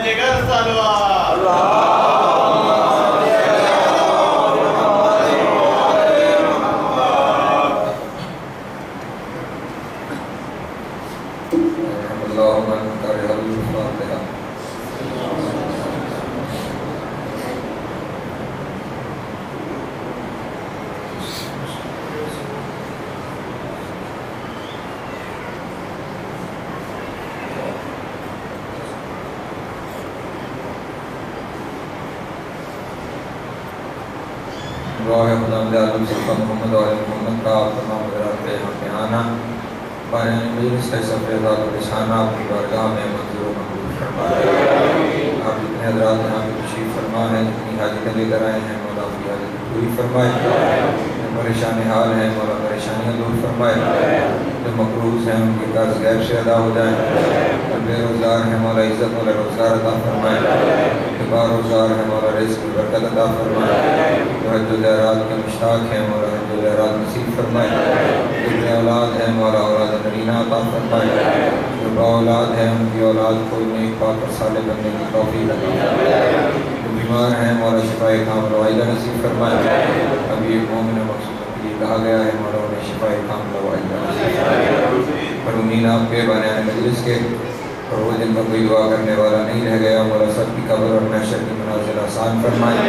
جگر سلوات دعا ہے خدا عالم صلی محمد علیہ محمد کا تمام حضرات کے یہاں پہ آنا بارہانی مجلس کا سفر ذات و لسانہ اپنی بارگاہ میں منظور و مقبول فرمائے۔ آپ جتنے حضرات یہاں پہ تشریف فرما ہے، جتنی حاجتیں لے کر آئے ہیں مولا اپنی حاجت پوری فرمائے، جو پریشان حال ہیں مولا پریشانیاں دور فرمائے، جو مقروض ہیں ان کے قرض غیب سے ادا ہو جائیں، جو بے روزگار ہیں مولا عزت مولا روزگار عطا فرمائے، جو باروزگار ہیں مولا رزق میں برکت عطا فرمائے، جو حج و زیارات کے مشتاق ہیں مولا حج و زیارات نصیب فرمائے، جو بے اولاد ہیں مولا اولاد نرینہ عطا فرمائے، جو با اولاد ہیں ان کی اولاد کو نیک پاک اور صالح بننے کی توفیق عطا فرمائے، جو بیمار ہیں مولا شفائے کامل وعیدہ نصیب فرمائے۔ ابھی ایک مومن مقصود یہ کہا گیا ہے مولا انہیں شفائے کامل وعیدہ نصیب فرمائے۔ پر امین آپ کے بانیان مجلس کے اور وہ جن کا کوئی دعا کرنے والا نہیں رہ گیا مولا سب کی قبر اور محشر کی منازل آسان فرمائے،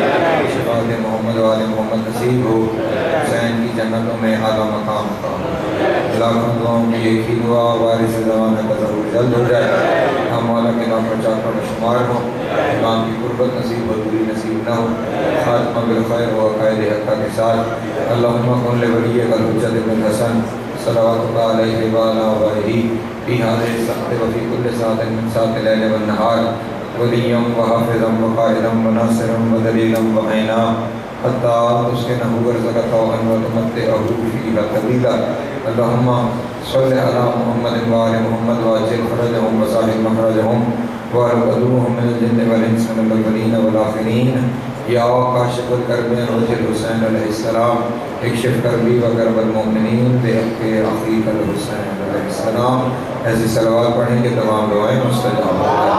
شفاعت محمد و آل محمد نصیب ہو، حسین کی جنتوں میں اعلیٰ مقام عطا ہو۔ لاکھوں دعاؤں کی ایک ہی دعا وارث زمانہ کا ضرور جلد ہو جائے، ہم مولا کے نام پر چاکر میں شمار ہو، امام کی قربت نصیب ہو دوری نصیب نہ ہو، خاتمہ بالخیر ہو عقائد حقہ کے ساتھ۔ اللہم کن لولیک الحجۃ ابن الحسن صلوات اللہ علیہ وآلہ وآلہ فی هذه الساعة وفي كل ساعة من ساعات الليل والنهار وليا وحافظا وقائدا وناصرا ودليلا وعينا حتى تسكنه برزقك طوعا وتمتعه فيها طويلا۔ اللهم صل على محمد وآل محمد وعجل فرجهم وسهل مخرجهم وارحمهم من الجن والانس من الاولين والآخرين۔ یا کاشف الکرب وجه الحسین علیہ السلام اکشف کربی و کرب المؤمنین بحق اخیک الحسین علیہ السلام۔ ایسی صلوات پڑھیں کہ تمام دعائیں مستجاب ہو جائیں۔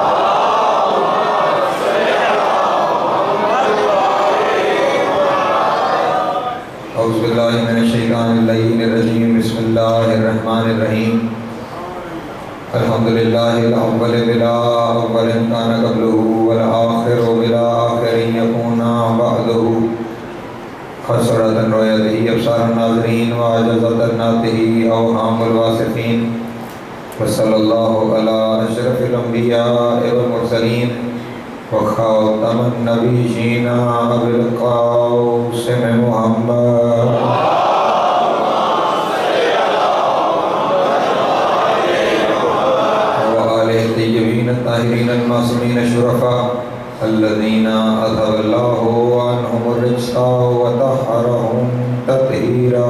اعوذ باللہ من الشیطان اللعین الرجیم، بسم اللہ الرحمن الرحیم۔ الحمدللہ الاول بلا اول کان قبلہ والآخر بلا آخر یکون بعدہ خسرت رؤیتہ ابصار الناظرین وعجزت الناطقہ اوہام الواصفین، وصلی اللہ علی اشرف الانبیاء والمرسلین وخاتم النبیین ابی القاسم محمد الطیبین الطاہرین المعصومین الشرفاء الذین اذهب اللہ عنہم الرجس وطہرہم تطہیرا۔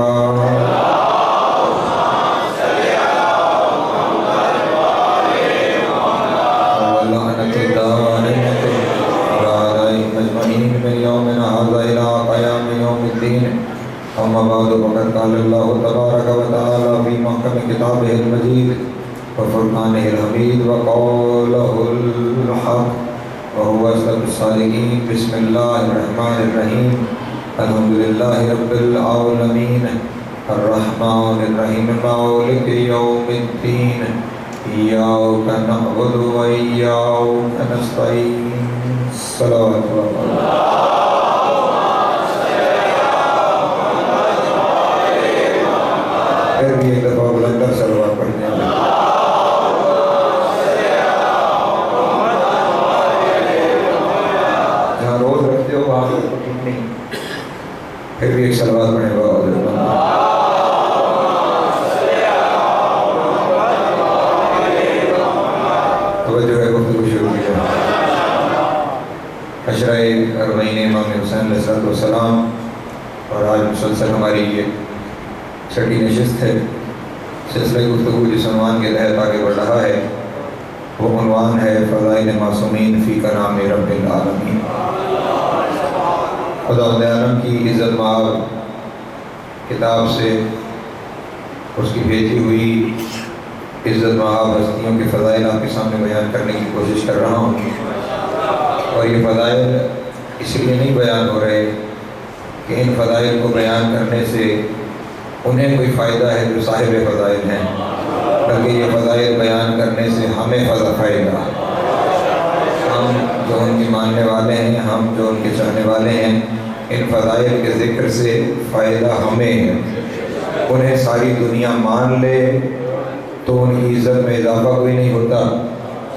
ولعنت الدائمۃ علی اعدائہم اجمعین من یومنا ھذا الی قیام یوم الدین۔ اما بعد فقد قال اللہ تبارک و تعالی فی محکم کتابہ المجید وفرقانہ الحمید وقولہ الحق وهو أصدق الصادقین۔ بسم اللہ الرحمن الرحیم، الحمدللہ رب العالمین الرحمن الرحیم مالک یوم الدین، ایاک نعبد و ایاک نستعین۔ صلوات اللہ پھر بھی ایک دفعہ بلندر صلوات پڑھتے ہیں۔ روز رکھتے ہو وہاں پر ٹھیک نہیں، پھر بھی ایک صلوات پڑھنے کا توجہ ہے، گفتگو شروع کی جائے۔ عشرہ اربعین امام حسین علیہ السلام، اور آج مسلسل ہماری یہ چھٹی نشست ہے۔ سلسلہ گفتگو جس عنوان کے تحت آگے بڑھ رہا ہے وہ عنوان ہے فضائل معصومین فی کلام رب العالمین۔ خدا عالم کی عزت مآب کتاب سے اس کی بھیجی ہوئی عزت مآب ہستیوں کے فضائل آپ کے سامنے بیان کرنے کی کوشش کر رہا ہوں۔ اور یہ فضائل اس لیے نہیں بیان ہو رہے کہ ان فضائل کو بیان کرنے سے انہیں کوئی فائدہ ہے جو صاحب فضائل ہیں، بلکہ یہ فضائل بیان کرنے سے ہمیں فائدہ، ہم جو ان کی ماننے والے ہیں، ہم جو ان کے چاہنے والے ہیں، ان فضائل کے ذکر سے فائدہ ہمیں ہے۔ انہیں ساری دنیا مان لے تو ان کی عزت میں اضافہ کوئی نہیں ہوتا،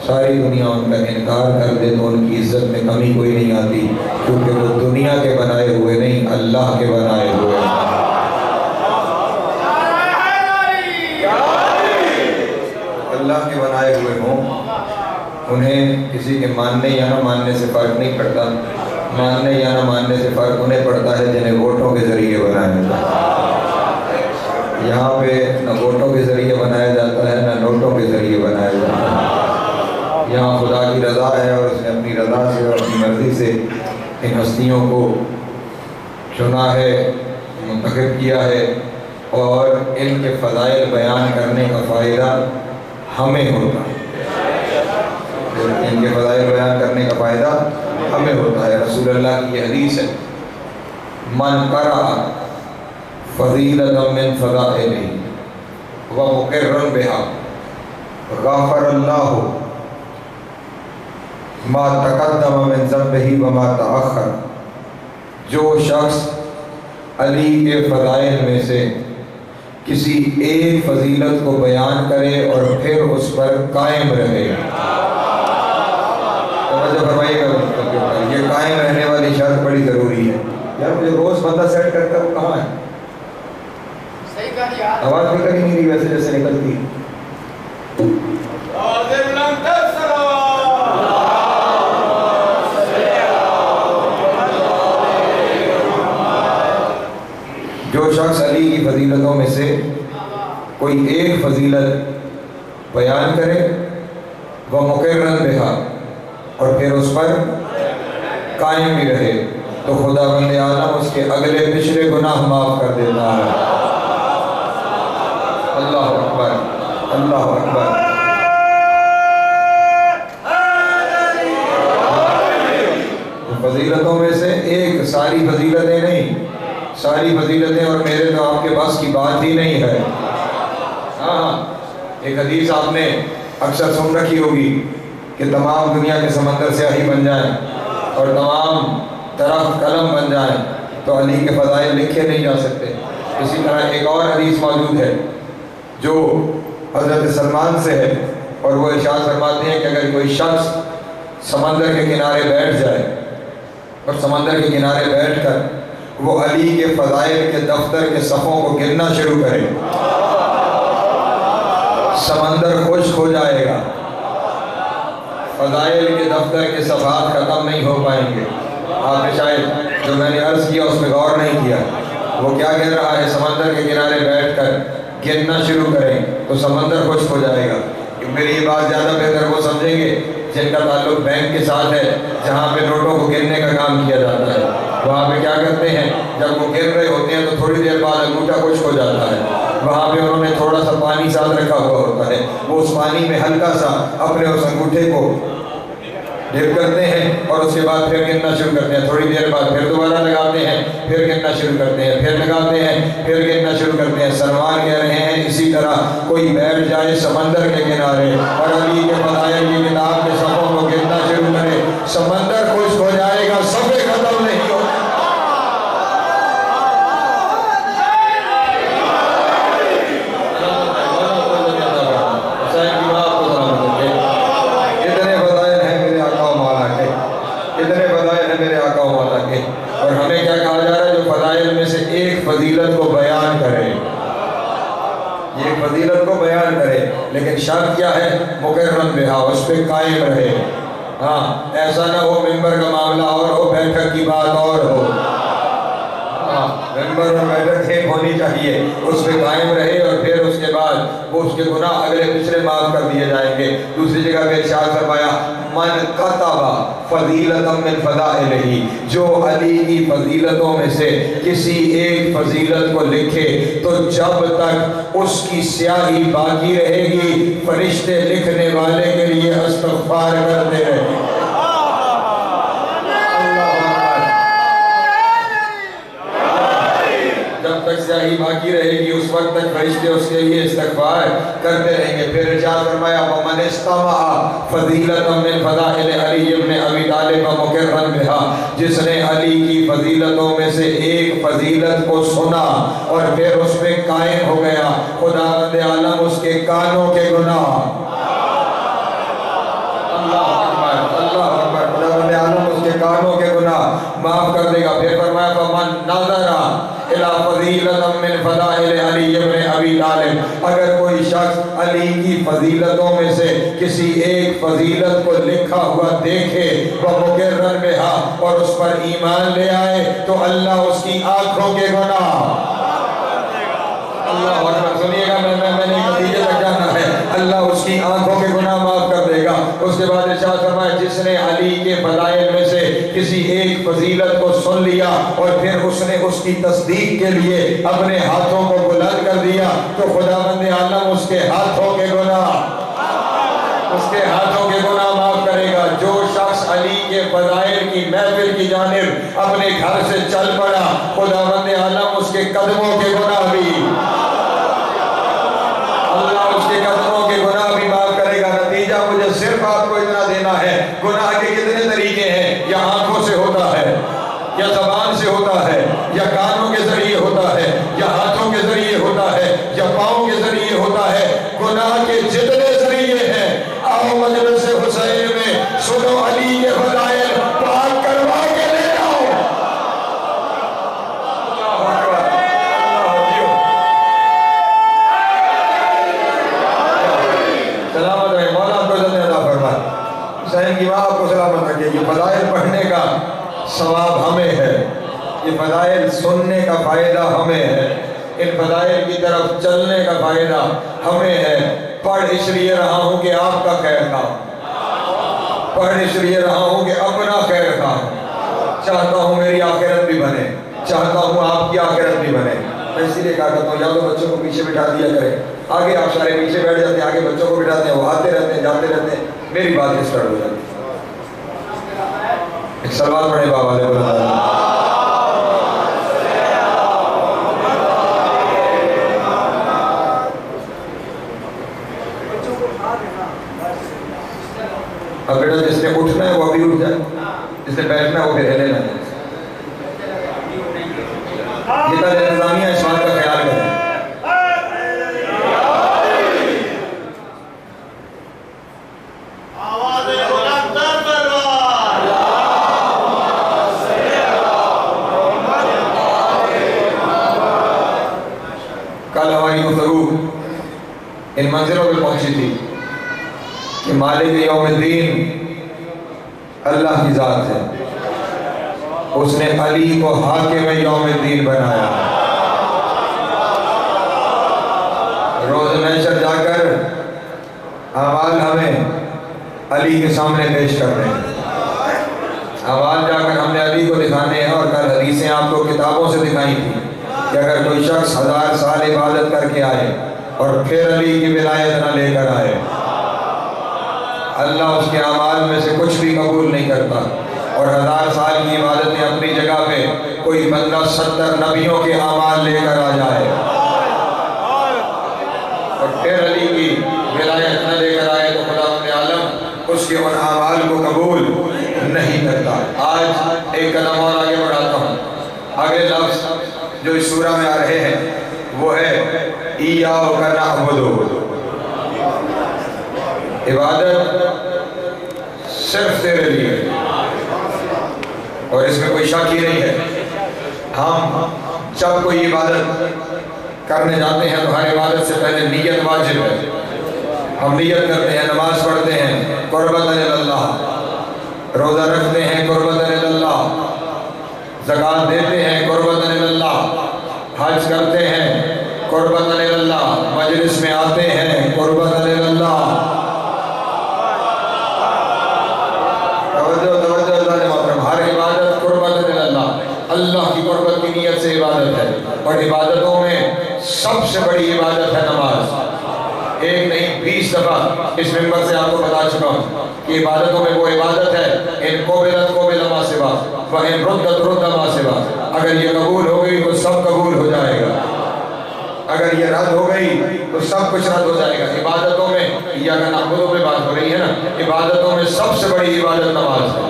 ساری دنیا ان کا انکار کر دے تو ان کی عزت میں کمی کوئی نہیں آتی، کیونکہ وہ دنیا کے بنائے ہوئے نہیں، اللہ کے بنائے ہوئے ہیں۔ اللہ کے بنائے ہوئے ہوں، انہیں کسی کے ماننے یا نہ ماننے سے فرق نہیں پڑتا، ماننے یا نہ ماننے سے فرق انہیں پڑتا ہے جنہیں ووٹوں کے ذریعے بنایا جاتا ہے۔ یہاں پہ نہ ووٹوں کے ذریعے بنایا جاتا ہے نہ نوٹوں کے ذریعے بنایا جاتا ہے، یہاں خدا کی رضا ہے اور اس نے اپنی رضا سے اور اپنی مرضی سے ان ہستیوں کو چنا ہے، منتخب کیا ہے، اور ان کے فضائل بیان کرنے کا فائدہ ہمیں ہوتا ہے، ان کے فضائل بیان کرنے کا فائدہ ہمیں ہوتا ہے۔ رسول اللہ کی یہ حدیث ہے، من قرأ فضیلۃ من فضائلہ ومقرا بها غفر اللہ ما تقدم من ذنبہ وما تأخر۔ جو شخص علی کے فضائل میں سے کسی ایک فضیلت کو بیان کرے اور پھر اس پر قائم رہے، توجہ فرمائیے گا، یہ قائم رہنے والی شرط بڑی ضروری ہے۔ یار مجھے روز بندہ سیٹ کرتا ہے، وہ کہاں ہے؟ آواز نکل ہی نہیں رہی ویسے جیسے نکلتی ہے۔ جو شخص علی کی فضیلتوں میں سے کوئی ایک فضیلت بیان کرے وہ مقرن بہا اور پھر اس پر قائم بھی رہے تو خدا بند عالم اس کے اگلے پچھلے گناہ معاف کر دیتا ہے۔ اللہ اکبر، اللہ اکبر۔ فضیلتوں میں سے ایک، ساری فضیلتیں نہیں، ساری فضیلتیں اور میرے تو آپ کے پاس کی بات ہی نہیں ہے۔ ہاں، ایک حدیث آپ نے اکثر سن رکھی ہوگی کہ تمام دنیا کے سمندر سیاہی بن جائیں اور تمام درخت قلم بن جائیں تو علی کے فضائل لکھے نہیں جا سکتے۔ اسی طرح ایک اور حدیث موجود ہے جو حضرت سلمان سے ہے، اور وہ ارشاد فرماتے ہیں کہ اگر کوئی شخص سمندر کے کنارے بیٹھ جائے اور سمندر کے کنارے بیٹھ کر وہ علی کے فضائل کے دفتر کے صفوں کو گننا شروع کرے، سمندر خشک ہو جائے گا، فضائل کے دفتر کے صفحات ختم نہیں ہو پائیں گے۔ آپ نے شاید جو میں نے عرض کیا اس پہ غور نہیں کیا، وہ کیا کہہ رہا ہے؟ سمندر کے کنارے بیٹھ کر گننا شروع کریں تو سمندر خشک ہو جائے گا۔ میری یہ بات زیادہ بہتر وہ سمجھیں گے جن کا تعلق بینک کے ساتھ ہے، جہاں پہ نوٹوں کو گننے کا کام کیا جاتا ہے۔ وہاں پہ کیا کرتے ہیں؟ جب وہ گر رہے ہوتے ہیں تو تھوڑی دیر بعد انگوٹھا خشک ہو جاتا ہے، وہاں پہ انہوں نے تھوڑا سا پانی ساتھ رکھا ہوا ہوتا ہے، وہ اس پانی میں ہلکا سا اپنے اس انگوٹھے کو ڈپ کرتے ہیں اور اس کے بعد پھر گننا شروع کرتے ہیں، تھوڑی دیر بعد پھر دوبارہ لگاتے ہیں، پھر گننا شروع کرتے ہیں، پھر لگاتے ہیں، پھر گننا شروع کرتے ہیں۔ سلمان کہہ رہے ہیں اسی طرح کوئی بیٹھ جائے سمندر کے کنارے اور علی کے فضائل کی کتاب کے صفوں کو گننا شروع کرے، سمندر خشک ہو جائے گا، صفحے ختم نہیں ہو۔ اور ہمیں کیا کہا جا رہا ہے؟ جو فضائل میں سے ایک فضیلت کو بیان کرے، ایک فضیلت کو بیان کرے، لیکن شرط کیا ہے؟ مقرن بہا، اس پہ قائم رہے۔ ہاں، ایسا نہ ہو ممبر کا معاملہ اور ہو بیٹھک کی بات اور ہو۔ ہاں، ممبر اور بیٹھک ایک ہونی چاہیے، اس پہ قائم رہے اور پھر اس کے بعد وہ اس کے گناہ اگلے پچھلے معاف کر دیے جائیں گے۔ دوسری جگہ پہ ارشاد فرمایا من کتب فضیلۃ من فضائلہ، جو علی کی فضیلتوں میں سے کسی ایک فضیلت کو لکھے تو جب تک اس کی سیاہی باقی رہے گی فرشتے لکھنے والے کے لیے استغفار کرتے رہیں گے۔ تنہائی باقی رہے گی اس وقت تک فرشتے اس کے لیے استغفار کرتے رہیں گے۔ پھر ارشاد فرمایا وَمَنِ اسْتَمَعَ فَضِيلَةً مِّن فَضَائِلِ عَلِيِّ بْنِ أَبِي طَالِبَ مُقِرًّا بِهَا، جس نے علی کی فضیلتوں میں سے ایک فضیلت کو سنا اور پھر اس پہ قائم ہو گیا، خداوند عالم اس کے کانوں کے گناہ، اللہ اکبر، خداوند عالم اس کے کانوں کے گناہ معاف کر دے گا۔ پھر فرمایا فَمَن نَظَرَ إِلَى فَضِيلَةٍ مِّن فَضَائِلِ عَلِيِّ بْنِ أَبِي طَالِبَ، اگر کوئی شخص علی کی فضیلتوں میں سے کسی ایک فضیلت کو لکھا ہوا دیکھے وَمُقِرًّا بِهَا، اور اس پر ایمان لے آئے، تو اللہ اس کی آنکھوں کے گناہ، اللہ اکبر، سنیے گا، میں نے نتیجے تک جانا ہے، اللہ اس کی آنکھوں کے گناہ معاف کر دے گا۔ اس کے بعد ارشاد فرمایا جس نے علی کے فضائل میں سے کسی ایک فضیلت کو سن لیا اور پھر اس نے اس کی تصدیق کے لیے اپنے ہاتھوں کو بلند کر دیا، تو خداوند عالم اس کے ہاتھوں کے گناہ، اس کے ہاتھوں کے گناہ معاف کرے گا۔ جو شخص علی کے فضائل کی محفل کی جانب اپنے گھر سے چل پڑا، خداوند عالم اس کے قدموں کے گناہ بھی، اللہ اس کے قدموں کے گناہ بھی معاف کرے گا۔ نتیجہ مجھے صرف آپ کو اتنا دینا ہے، گناہ کے کتنے طریقے ہیں؟ یا آنکھوں سے ہوتا ہے، یا زبان سے ہوتا ہے، یا کانوں کے ذریعے ہوتا ہے، یا ہاتھوں کے ذریعے ہوتا ہے، یا پاؤں کے ذریعے ہوتا ہے۔ گناہ کے جتنے ذریعے ہیں، آؤ مجلس حسین میں سنو علی کے فضائل پاک کروا کے لے آؤ۔ سلامت رہے، مولا آپ کو عزت عطا فرمائے، حسین کی ماں آپ کو سلامت رکھے۔ یہ فضائل پڑھنے کا ثواب ہمیں ہے، یہ فضائل سننے کا فائدہ ہمیں ہے، ان فضائل کی طرف چلنے کا فائدہ ہمیں ہے۔ پڑھ اس لیے رہا ہوں کہ آپ کا خیر تھا، پڑھ اس لیے رہا ہوں کہ اپنا خیر تھا، چاہتا ہوں میری آخرت بھی بنے، چاہتا ہوں آپ کی آخرت بھی بنے۔ میں اسی لیے کہا کرتا ہوں یا تو بچوں کو پیچھے بٹھا دیا کریں، آگے آپ سارے پیچھے بیٹھ جاتے ہیں، آگے بچوں کو بٹھاتے ہیں، وہ آتے رہتے ہیں جاتے رہتے ہیں، میری بات اسٹارٹ ہو جاتی ہے۔ ایک سلوات پڑھے بابا علیہ وسلم۔ اب بیٹا جس نے اٹھنا ہے وہ ابھی اٹھ جائے، جس نے بیٹھنا ہے وہ پھر ہلے نہ جائے۔ یہ کا انتظامیہ اس بات کا خیال کریں۔ کل ہماری گفتگو ان منزلوں پہ پہنچی تھی کہ مالک یوم الدین اللہ کی ذات ہے، اس نے علی کو حاکم یوم الدین بنایا۔ روز محشر جا کر اعمال ہمیں علی کے سامنے پیش کر رہے ہیں، اعمال جا کر ہم نے علی کو دکھانے ہیں، اور کل حدیثیں آپ کو کتابوں سے دکھائی تھی کہ اگر کوئی شخص 1000 سال عبادت کر کے آئے اور پھر علی کی ولایت نہ لے کر آئے، اللہ اس کے اعمال میں سے کچھ بھی قبول نہیں کرتا۔ اور 1000 سال کی عبادتیں اپنی جگہ پہ، کوئی بندہ 70 نبیوں کے اعمال لے کر آ جائے اور پھر علی کی ولایت نہ لے کر آئے، تو خداوند عالم اس کے ان اعمال کو قبول نہیں کرتا۔ آج ایک قدم اور آگے بڑھاتا ہوں، اگلے لفظ جو اس سورہ میں آ رہے ہیں وہ ہے ایاک نعبد، عبادت صرف تیرے لیے، اور اس میں کوئی شک ہی نہیں ہے۔ ہم جب کوئی عبادت کرنے جاتے ہیں تو ہر عبادت سے پہلے نیت واجب ہے۔ ہم نیت کرتے ہیں، نماز پڑھتے ہیں قربت اللہ، روزہ رکھتے ہیں قربت اللہ، زکوٰۃ دیتے ہیں قربت اللہ، حج کرتے ہیں قربت اللہ، مجلس میں آتے ہیں قربت اللہ۔ ہر عبادت قربت اللہ، اللہ کی قربت کی نیت سے عبادت ہے، اور عبادتوں میں سب سے بڑی عبادت ہے نماز۔ ایک نہیں 20 دفعہ اس ممبر سے آپ کو بتا چکا ہوں کہ عبادتوں میں وہ عبادت ہے ان قبلت قبل ما سوا وان ردت رد ما سوا، اگر یہ قبول ہو گئی تو سب قبول ہو جائے گا۔ اگر یہ رد ہو گئی تو سب کچھ رد ہو جائے گا. عبادتوں میں ایاک نعبد پہ بات ہو رہی ہے نا, عبادتوں میں سب سے بڑی عبادت نماز ہے.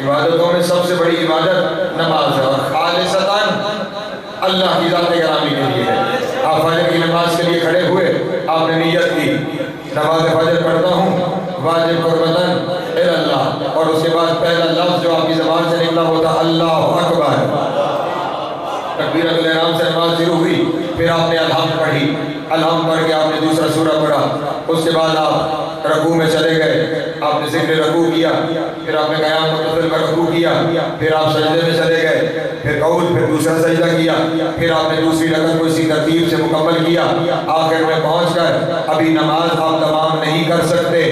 عبادتوں میں سب سے بڑی عبادت نماز ہے, اور خالصتاً اللہ کی ذات گرامی کے لیے ہے. آپ فجر کی نماز کے لیے کھڑے ہوئے, آپ نے نیت کی نماز فجر پڑھتا ہوں واجب قربتاً اللہ, اور اس کے بعد پہلا لفظ جو آپ کی زبان سے نکلا وہ تھا اللہ اکبر. تکبیرۃ الاحرام سے نماز شروع ہوئی, پھر آپ نے الحمد پڑھی, الحمد پڑھ کے آپ نے دوسرا سورہ پڑھا, اس کے بعد آپ رکوع میں چلے گئے, آپ نے ذکر رکوع کیا, پھر آپ نے قیام متصل کا رکوع کیا, پھر آپ سجدے میں چلے گئے, پھر قعود, پھر دوسرا سجدہ کیا, پھر آپ نے دوسری رکعت کو اسی ترتیب سے مکمل کیا. آخر میں پہنچ کر ابھی نماز آپ تمام نہیں کر سکتے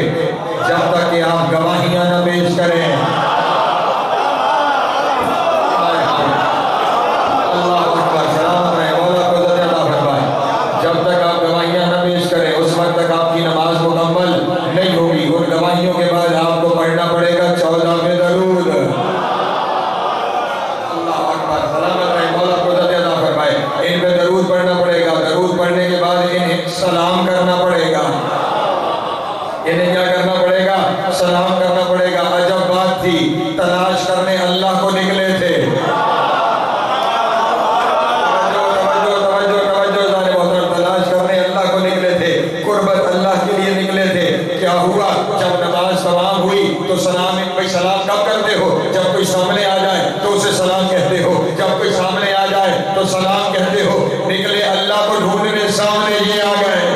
جب تک کہ آپ گواہیاں نہ پیش کریں. جب تک آپ گواہیاں نہ پیش کریں اس وقت تک آپ کی نماز مکمل نہیں ہوگی. ان گواہیوں کے بعد آپ کو پڑھنا پڑے گا 14 میں درود. اللہ اکبر, سلامت رہے, مولا قدرت عطا فرمائے. ان پہ درود پڑھنا پڑے گا. درود پڑھنے کے بعد انہیں سلام کرنا پڑے گا. انہیں کیا کرنا پڑے گا؟ سلام کرنا پڑے گا. عجب بات تھی, تلاش کرنے اللہ کو نکلے تھے. جب نماز تمام ہوئی تو سلام کب کرتے ہو؟ جب کوئی سامنے آ جائے تو اسے سلام کہتے ہو. جب کوئی سامنے آ جائے تو سلام کہتے ہو. نکلے اللہ کو ڈھونڈنے, سامنے یہ آ گئے.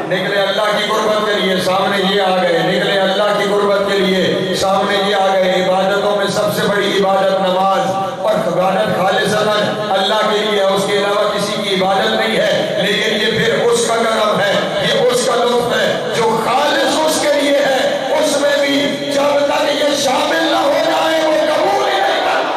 نکلے اللہ کی قربت کے لیے, سامنے یہ آ گئے. نکلے اللہ کی قربت کے لیے, سامنے یہ آ گئے. عبادتوں میں سب سے بڑی عبادت نماز, اور عبادت خالصتاً اللہ کے لیے, اس کے علاوہ کسی کی عبادت نہیں ہے. لیکن یہ پھر اس کا کرم ہے, یہ اس کا لطف ہے جو خالص اس کے لیے ہے. اس میں بھی جب تک یہ شامل نہ ہو جائے وہ قبول ہی نہیں کرتا.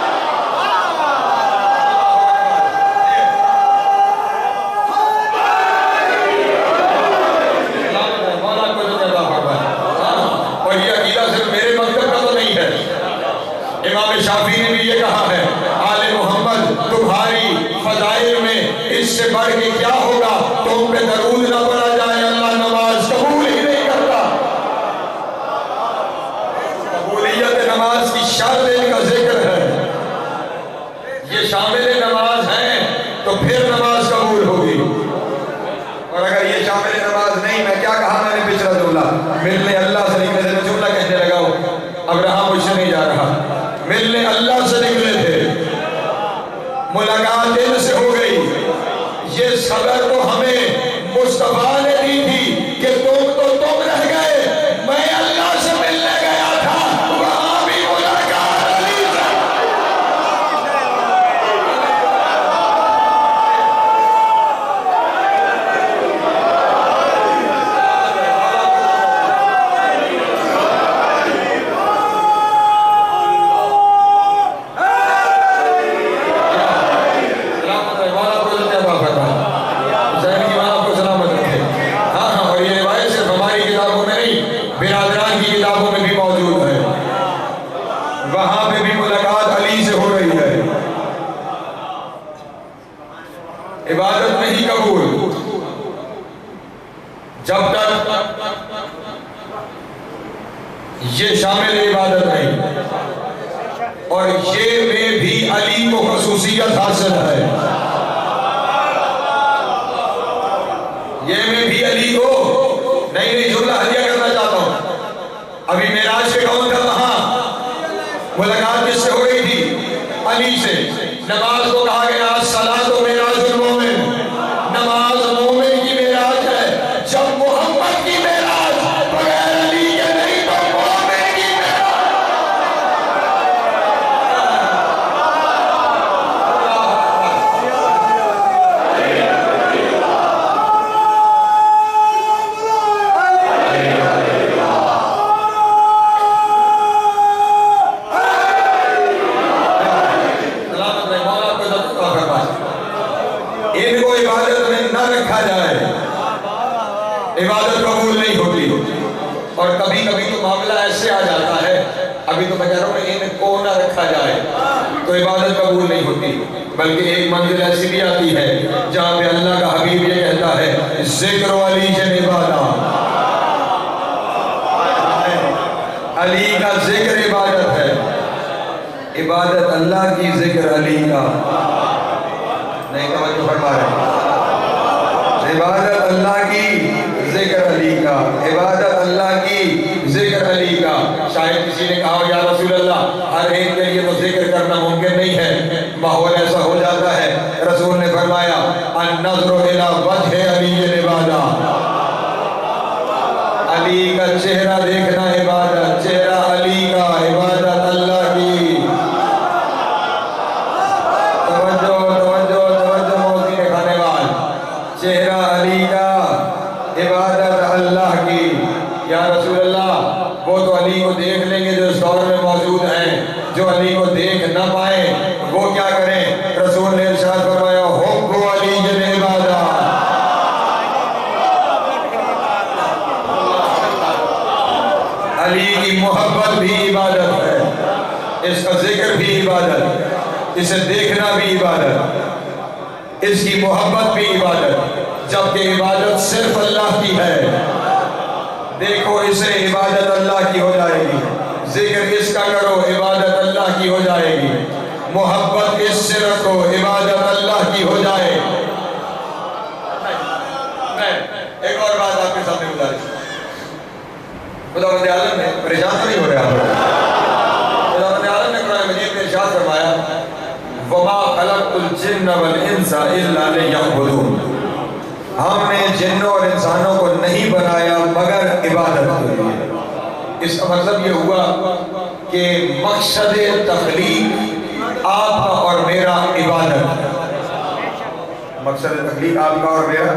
مولا کو جو عطا فرمائے. اور یہ عقیدہ صرف میرے مکتب کا تو نہیں ہے, امام شافعی نے بھی یہ کہا ہے, آل محمد تمہاری فضائل میں اس سے بڑھ کے کیا ہوگا؟ تم پہ درود نہ پڑھا جائے اللہ نماز قبول ہی نہیں کرتا. قبولیت نماز کی شرط ان کا ذکر ہے. یہ شامل نماز ہیں تو پھر نماز قبول ہوگی, اور اگر یہ شامل نماز نہیں, میں کیا کہا میں نے پچھلا جملہ, ملنے اللہ سے نکلے تھے. میں جملہ کہنے لگا ہوں, اب رہا مجھ سے نہیں جا رہا. ملنے اللہ سے نکلے تھے, ملاقات دل سے ہو گئی. یہ خبر تو ہمیں مصطفیٰ نے دی تھی کہ تم رہ گئے, میں اللہ سے ملنے گیا تھا, وہاں بھی ملاقات علی سے. برادران کی کتابوں میں بھی موجود ہے, وہاں پہ بھی ملاقات علی سے ہو رہی ہے. عبادت نہیں قبول جب تک یہ شامل عبادت نہیں, اور یہ میں بھی علی کو خصوصیت حاصل ہے. یہ میں بھی علی کو نہیں جملہ ہدیہ کرنا چاہتا ہوں. ابھی معراج پہ کون تھا وہاں؟ ملاقات کس سے ہو رہی تھی؟ علی سے. نماز کو کہا گیا الصلاۃ معراج المومن, نماز مومن کی معراج ہے. جب محمد کی معراج بغیر علی کے نہیں تو مومن کی معراج. ایسے آ جاتا ہے، ابھی تو میں کہہ رہا ہوں ان کو نہ رکھا جائے تو عبادت قبول نہیں ہوتی، بلکہ ایک منزل ایسی بھی آتی ہے جہاں پہ اللہ کا حبیب یہ کہتا ہے ذکر علی جن عبادت، علی کا ذکر عبادت ہے، عبادت اللہ کی، ذکر علی کا نہیں توجہ فرما رہے، عبادت اللہ کی، ذکر علی کا، عبادت اللہ کی، ذکر علی کا۔ شاید کسی نے کہا یا رسول اللہ ہر ایک کے لیے تو ذکر کرنا ممکن نہیں ہے، ماحول ایسا ہو جاتا ہے، رسول نے فرمایا النظر الی وجہ علی عبادت، علی کا چہرہ دیکھنا عبادت، چہرہ علی کا عبادت اللہ کی۔ توجہ توجہ توجہ موزی کے کھانے وال، چہرہ علی کا عبادت اللہ کی۔ یا رسول اللہ وہ تو علی کو دیکھ لیں گے جو اس دور میں موجود ہیں، جو علی کو دیکھ نہ پائیں وہ کیا کریں؟ رسول نے ارشاد فرمایا حب علی جن عبادت، علی کی محبت بھی عبادت ہے، اس کا ذکر بھی عبادت، اسے دیکھنا بھی عبادت، اس کی محبت بھی عبادت، جبکہ عبادت صرف اللہ کی ہے۔ دیکھو اسے عبادت اللہ کی ہو جائے گی، ذکر اس کا کرو عبادت اللہ کی ہو جائے گی، محبت اس سے رکھو عبادت اللہ کی ہو جائے۔ ایک اور بات آپ کے سامنے گزارش، خداوند عالم نے پریشان نہیں ہو رہے آپ، خداوند عالم نے قرآن مجید میں ارشاد فرمایا وَمَا خَلَقْتُ الْجِنَّ وَالْإِنسَ إِلَّا لِيَعْبُدُونَ، ہم نے جنوں اور انسانوں کو نہیں بنایا مگر عبادت کے لیے۔ اس کا مطلب یہ ہوا کہ مقصد تخلیق آپ کا اور میرا عبادت، مقصد تخلیق آپ کا اور میرا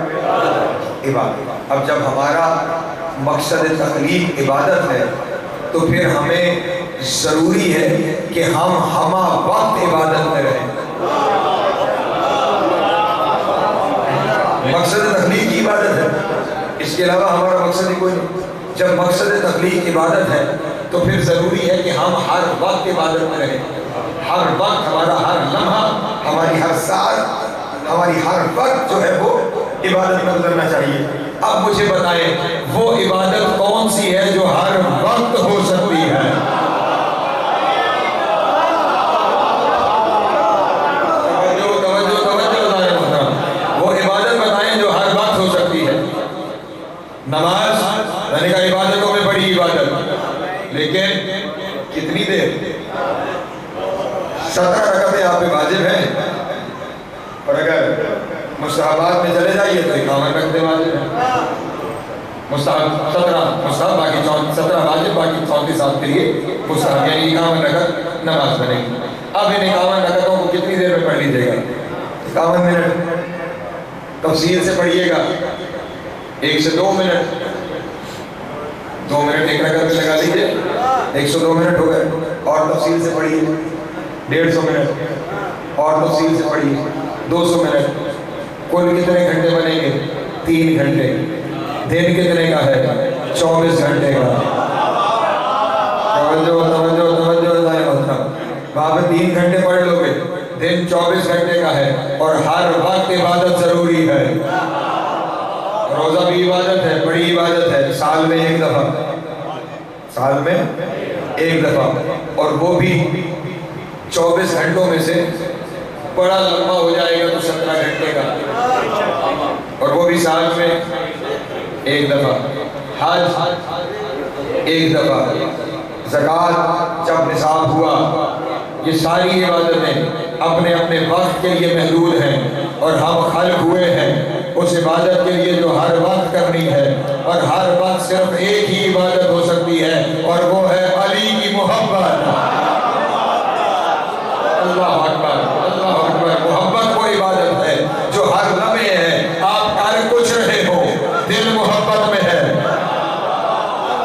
عبادت۔ اب جب ہمارا مقصد تخلیق عبادت ہے تو پھر ہمیں ضروری ہے کہ ہم ہمہ وقت عبادت میں رہیں۔ مقصد تخلیق کی عبادت ہے، اس کے علاوہ ہمارا مقصد ہی کوئی نہیں۔ جب مقصد تخلیق عبادت ہے تو پھر ضروری ہے کہ ہم ہر وقت عبادت میں رہیں، ہر وقت، ہمارا ہر لمحہ، ہماری ہر سال، ہماری ہر وقت جو ہے وہ عبادت میں گزرنا چاہیے۔ اب مجھے بتائیں وہ عبادت کون سی ہے جو ہر وقت ہو سکتی ہے؟ نماز میں نے کہا عبادتوں میں بڑی عبادت، لیکن کتنی دیر؟ 17 رکعتیں آپ پہ واجب ہیں، اور اگر مستحبات میں چلے جائیے تو 51 رکعتیں واجب ہیں۔ مستحب 17 مستحب، باقی 17 واجب، باقی 34 آپ کے لیے مستحب، یعنی 51 رکعت نماز بنے گی۔ اب ان 51 رکعتوں کو کتنی دیر میں پڑھ لیجیے گا؟ 51 منٹ۔ تفصیل سے پڑھیے گا 1 سے 2 منٹ، 2 منٹ ایک رکعت میں لگا لیجیے، 102 منٹ ہو گئے۔ اور تفصیل سے پڑھیے 150 منٹ، اور تفصیل سے پڑھیے 200 منٹ۔ کل کتنے گھنٹے بنیں گے؟ 3 گھنٹے۔ دن کتنے کا ہے؟ 24 گھنٹے کا۔ توجہ توجہ توجہ، وہاں پہ 3 گھنٹے پڑھ لو گے، دن 24 گھنٹے کا ہے، اور ہر وقت عبادت ضروری ہے۔ روزہ بھی عبادت ہے، بڑی عبادت ہے، سال میں 1 دفعہ، سال میں 1 دفعہ، اور وہ بھی 24 گھنٹوں میں سے بڑا لمبا ہو جائے گا تو 17 گھنٹے کا، اور وہ بھی سال میں 1 دفعہ۔ حج 1 دفعہ، زکوٰۃ جب نصاب ہوا، یہ ساری عبادتیں اپنے اپنے وقت کے لیے محدود ہیں، اور ہم خلق ہوئے ہیں اس عبادت کے لیے جو ہر وقت کرنی ہے، اور ہر وقت صرف ایک ہی عبادت ہو سکتی ہے، اور وہ ہے علی کی محبت۔ اللہ اکبر، اللہ اکبر۔ محبت وہ عبادت ہے جو ہر لمحے ہے، آپ کر کچھ رہے ہو، دل محبت میں ہے،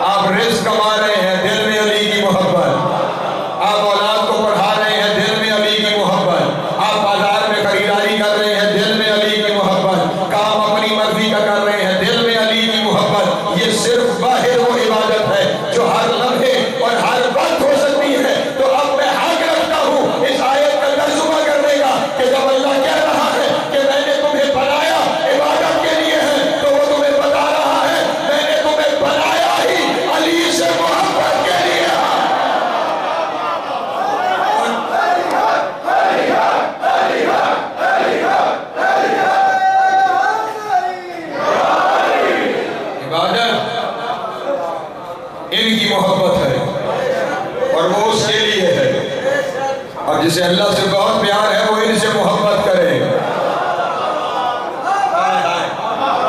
آپ رزق کما رہے ہیں، دل میں علی کی محبت، آپ اولاد کو پڑھا رہے ہیں، دل میں علی کی محبت، آپ بازار میں خریداری کر رہے ہیں، دل میں علی کی محبت، کام اپنی مرضی کا کر رہے ہیں، دل میں علی کی محبت۔ یہ صرف واحد وہ عبادت ہے جو ہر لمحے اور وہ اس کے لیے ہے. اب جسے اللہ سے بہت پیار ہے وہ ان سے محبت کرے.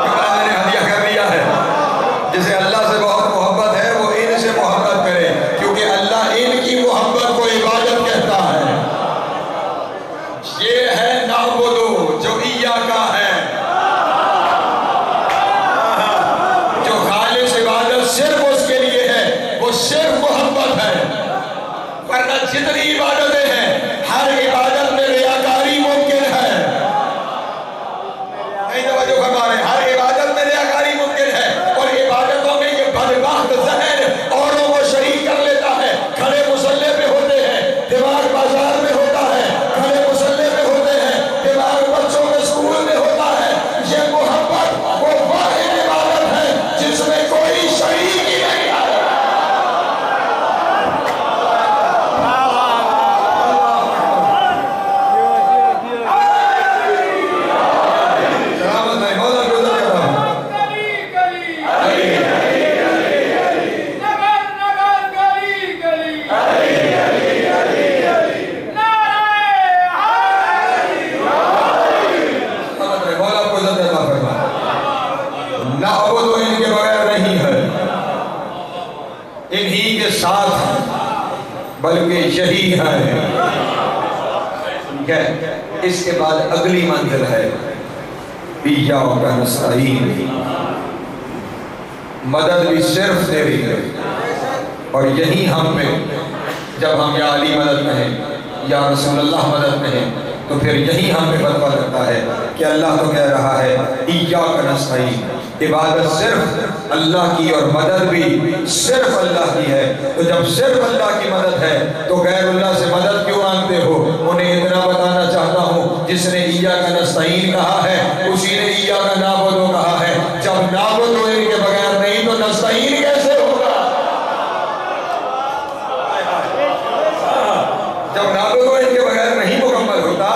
میں نے ہدیہ کر دیا ہے. جسے اللہ سے بہت محبت ہے وہ ان سے محبت کرے، کیونکہ اللہ ان کی محبت کو عبادت کہتا ہے. یہ ہے نعبدو جو ایاکا ہے، جو خالص عبادت صرف اس کے لیے ہے، وہ صرف محبت ہے. ورنہ جتنی عبادتیں ہیں ہر عبادت میں ریاکاری ممکن ہے. نہیں توجہ فرما رہے ہیں، ہر عبادت میں ریاکاری ممکن ہے. اور عبادتوں میں یہ بدبخت ذہن اوروں کو شریک کر لیتا ہے. کھڑے مصلے پہ ہوتے ہیں، دماغ بازار میں ہوتا ہے. کھڑے مصلے پہ ہوتے ہیں، دماغ بچوں کے اسکول میں ہوتا ہے. یہ محبت وہ واحد عبادت ہے جس میں کوئی شریک ہی نہیں ہے. سلامت رہے، مولا کو ذکر کرو. سلامت رہے، مولا کو ذکر کرو. نعبد ان کے بغیر نہیں ہے، انہی کے ساتھ ہے، بلکہ یہی ہے. اس کے بعد اگلی منزل ہے ایاک نستعین. مدد بھی صرف تیری ہے. اور یہی ہم پہ جب ہم یا علی مدد کہیں یا رسول اللہ مدد کہیں تو پھر یہی ہم پہ فتویٰ کرتا ہے کہ اللہ تو کہہ رہا ہے ایاک نستعین. عبادت صرف اللہ کی اور مدد بھی صرف اللہ کی ہے. تو جب صرف اللہ کی مدد ہے تو غیر اللہ سے مدد کیوں مانگتے ہو؟ انہیں اتنا بتانا چاہتا ہوں، جس نے ایاک نستعین کہا ہے اسی نے ایاک نعبدو کہا ہے. جب نعبدو ان کے بغیر نہیں تو نستعین کیسے ہوگا؟ جب نعبدو ان کے بغیر نہیں مکمل ہوتا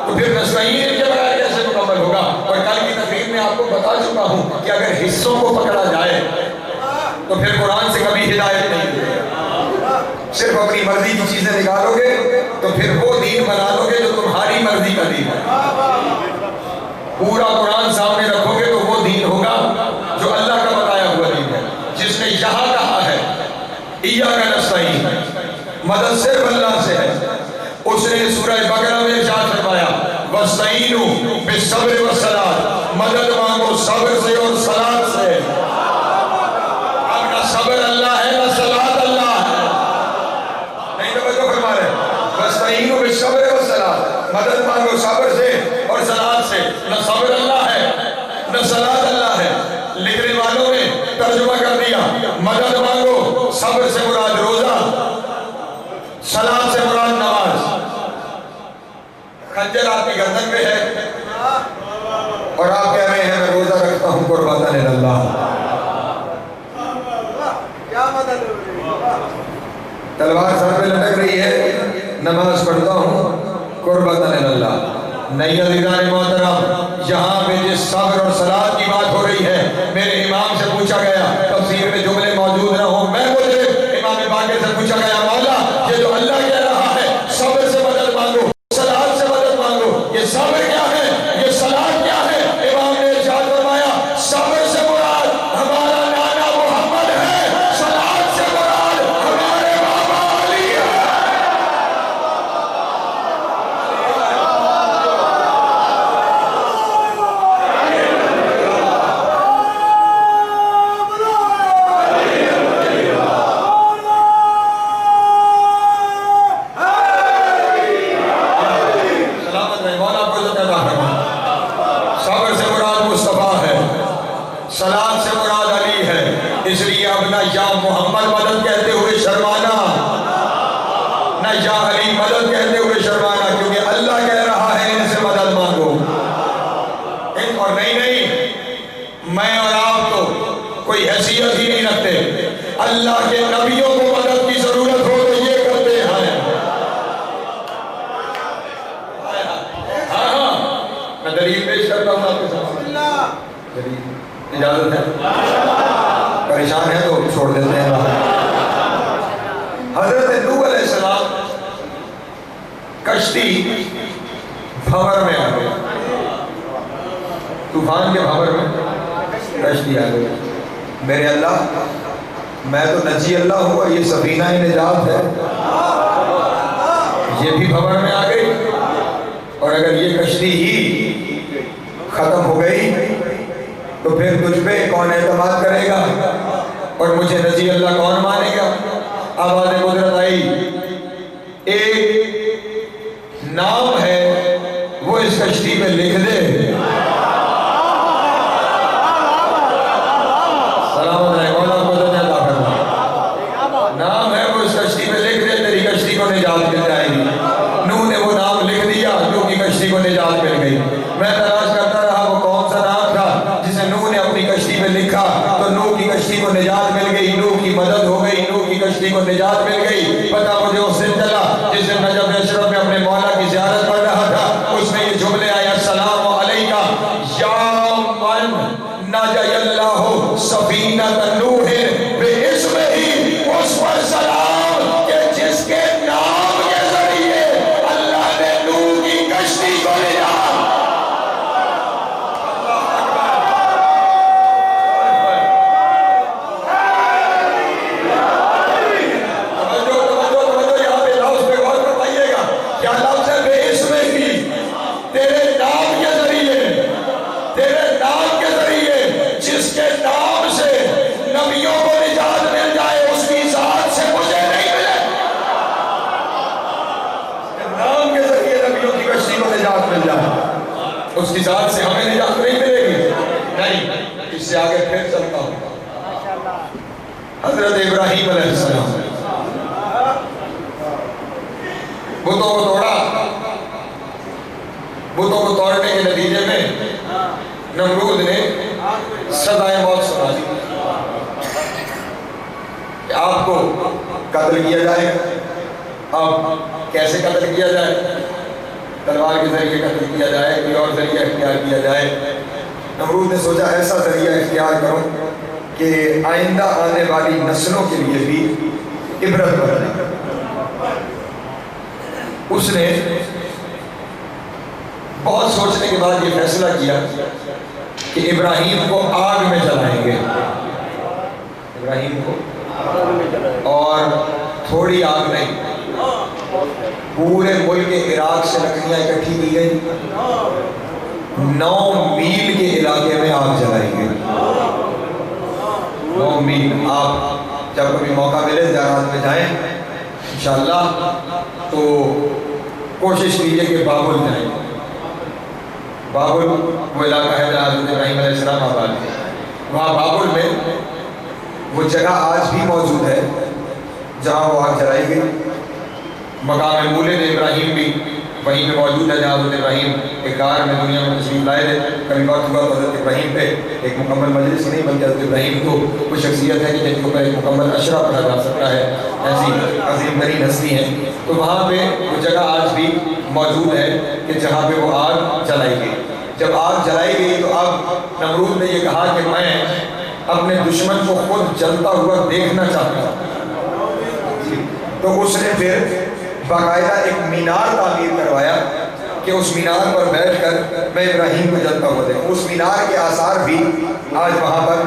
تو پھر نستعین ان کے بغیر کیسے مکمل ہوگا؟ اور کل کی تقریر میں آپ کو بتا چکا ہوں کہ اگر حصوں کو پکڑا جائے تو پھر قرآن سے کبھی ہدایت نہیں ہوگی. صرف اپنی مرضی کی چیزیں نکالو گے تو پھر وہ دین بنا لو گے جو تمہاری مرضی کا دین ہے. پورا قرآن سامنے رکھو گے تو وہ دین ہوگا جو اللہ کا بتایا ہوا دین ہے. جس نے یہاں کہا ہے ایاک نستعین، مدد صرف اللہ سے ہے. اس نے سورہ بقرہ میں ارشاد فرمایا وَاسْتَعِینُوا بِالصَّبْرِ وَالصَّلَاةِ، مدد مانگو صبر سے اور صلاۃ سے. اب نہ صبر اللہ ہے نہ صلاۃ اللہ ہے. نہیں توجہ فرما رہے وَاسْتَعِینُوا بِالصَّبْرِ وَالصَّلَاةِ، مدد مانگو صبر سے اور صلاۃ سے. نہ صبر اللہ ہے نہ صلاۃ اللہ ہے. لکھنے والوں نے ترجمہ کر دیا مدد مانگو، صبر سے مراد روزہ، صلاۃ سے مراد نماز. خنجر آپ کی گردن پہ ہے اور آپ کہہ رہے ہیں میں روزہ رکھتا ہوں قربتاً اللہ. تلوار سر پہ لٹک رہی ہے، نماز پڑھتا ہوں قربتاً اللہ. نہیں عزیزان محترم، یہاں پہ جس صبر اور صلاۃ کی بات ہو رہی ہے میرے امام سے پوچھا گیا، تفسیر میں جملے موجود نہ ہوں، میں مجھے امام باقر سے پوچھا گیا مولا یہ جو اللہ کہہ رہا ہے صبر سے مدد مانگو، صلاۃ سے مدد مانگو، یہ صبر کیا ہے، یہ صلاۃ کیا ہے؟ امام نے ارشاد فرمایا صبر سے مراد ہمارا نانا محمد ہے، صلاۃ سے مراد ہمارے بابا علی ہے. صبر سے مراد مصطفیٰ ہے، صلاۃ سے مراد علی ہے. اس لیے اب نہ یا محمد مدد کہتے ہوئے شرمانا نہ یا علی مدد کہتے ہوئے شرمانا، کیونکہ اللہ کہہ رہا ہے ان سے مدد مانگو. اور نہیں میں اور آپ تو کوئی حیثیت ہی نہیں رکھتے. اللہ کے نبیوں کو مدد کی ضرورت ہو تو یہ کرتے ہیں. میں دلیل پیش کرتا ہوں آپ کے سامنے. اجازت ہے؟ پریشان ہے تو چھوڑ دیتے ہیں. حضرت حضرت نوح علیہ السلام کشتی بھنور میں آ گئے، طوفان کے بھنور میں کشتی آ گئی. میرے اللہ، میں تو نجی اللہ ہوں، یہ سفینہ نجات ہے، یہ بھی بھنور میں آ گئی. اور اگر یہ کشتی ہی ختم ہو گئی تو پھر تجھ پہ کون اعتماد کرے گا اور مجھے نجی اللہ کون مانے گا؟ آواز قدرت آئی، ایک نام ہے وہ اس کشتی میں لکھ دے. سلامت رہے، مولا قدرت عطا فرما. نام ہے وہ اس کشتی میں لکھ دے، تیری کشتی کو نجات مل جائے گی. نوح نے وہ نام لکھ دیا، نوح کی کشتی کو نجات مل گئی. میں تلاش کرتا رہا وہ کون سا نام تھا جسے نوح نے اپنی کشتی میں لکھا تو نوح کی کشتی کو نجات مل گئی، نوح کی مدد ہو گئی، نوح کی کشتی کو نجات مل گئی. پتہ مجھے اس دن چلا جس دن نجف اشرف میں اپنے مولا کی زیارت پڑھ رہا تھا، اس میں یہ جملے آئے، السلام علیکہ یا من نجی اللہ سفینۃ نوح باسمہ، اس پر سلام کہ جس کے نام کے ذریعے اللہ نے نوح کی کشتی کو لیا. اس کی ذات سے ہمیں نجات نہیں ملے گی، نہیں. اس سے آگے پھر چلتا ہوں. حضرت ابراہیم علیہ السلام بتوں کو توڑا، بتوں کو توڑنے کے نتیجے میں نمرود نے سزائے موت سنا دی کہ آپ کو قتل کیا جائے. اب کیسے قتل کیا جائے؟ تلوار کے ذریعے قتل کیا جائے، کوئی اور ذریعہ اختیار کیا جائے. نمرود نے سوچا ایسا ذریعہ اختیار کروں کہ آئندہ آنے والی نسلوں کے لیے بھی عبرت بن جائے. اس نے بہت سوچنے کے بعد یہ فیصلہ کیا کہ ابراہیم کو آگ میں جلائیں گے. ابراہیم کو، اور تھوڑی آگ نہیں، پورے ملک کے عراق سے لکڑیاں اکٹھی کی گئی، 9 میل کے علاقے میں آگ جلائیں گے. 9 میل. آپ جب کبھی موقع ملے زیارات میں جائیں انشاءاللہ تو کوشش کیجئے کہ بابل جائیں. بابل وہ علاقہ ہے جہاں حضرت ابراہیم علیہ السلام آباد ہے. وہاں بابل میں وہ جگہ آج بھی موجود ہے جہاں وہ آگ جلائی گئی. مقام مولد ابراہیم بھی وہیں پہ موجود ہے جہاں حضرت ابراہیم ایک غار میں دنیا میں تشریف لائے تھے. کبھی وقت ہوا تو حضرت ابراہیم پہ ایک مکمل مجلس نہیں بلکہ حضرت ابراہیم کو وہ شخصیت ہے کہ جن کے اوپر ایک مکمل اشرا پڑھا جا سکتا ہے، ایسی عظیم ترین ہستی ہیں. تو وہاں پہ وہ جگہ آج بھی موجود ہے کہ جہاں پہ وہ آگ جلائی گئی. جب آگ جلائی گئی تو اب نمرود نے یہ کہا کہ میں اپنے دشمن کو خود جلتا ہوا دیکھنا چاہتا ہوں. تو اس نے پھر باقاعدہ ایک مینار تعمیر کروایا کہ اس مینار پر بیٹھ کر میں ابراہیم کو جلتا ہوا دیکھوں. اس مینار کے آثار بھی آج وہاں پر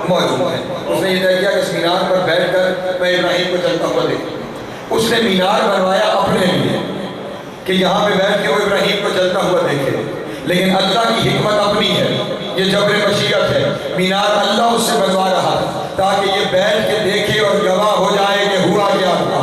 موجود ہیں. اس نے یہ طے کیا کہ اس مینار پر بیٹھ کر میں ابراہیم کو جلتا ہوا دیکھوں. اس نے مینار بنوایا اپنے لیے کہ یہاں پہ بیٹھ کے وہ ابراہیم کو جلتا ہوا دیکھے، لیکن اللہ کی حکمت اپنی ہے، یہ جبر مشیت ہے. مینار اللہ اس سے بنوا رہا تاکہ یہ بیٹھ کے دیکھے اور گواہ ہو جائے کہ ہوا کیا تھا.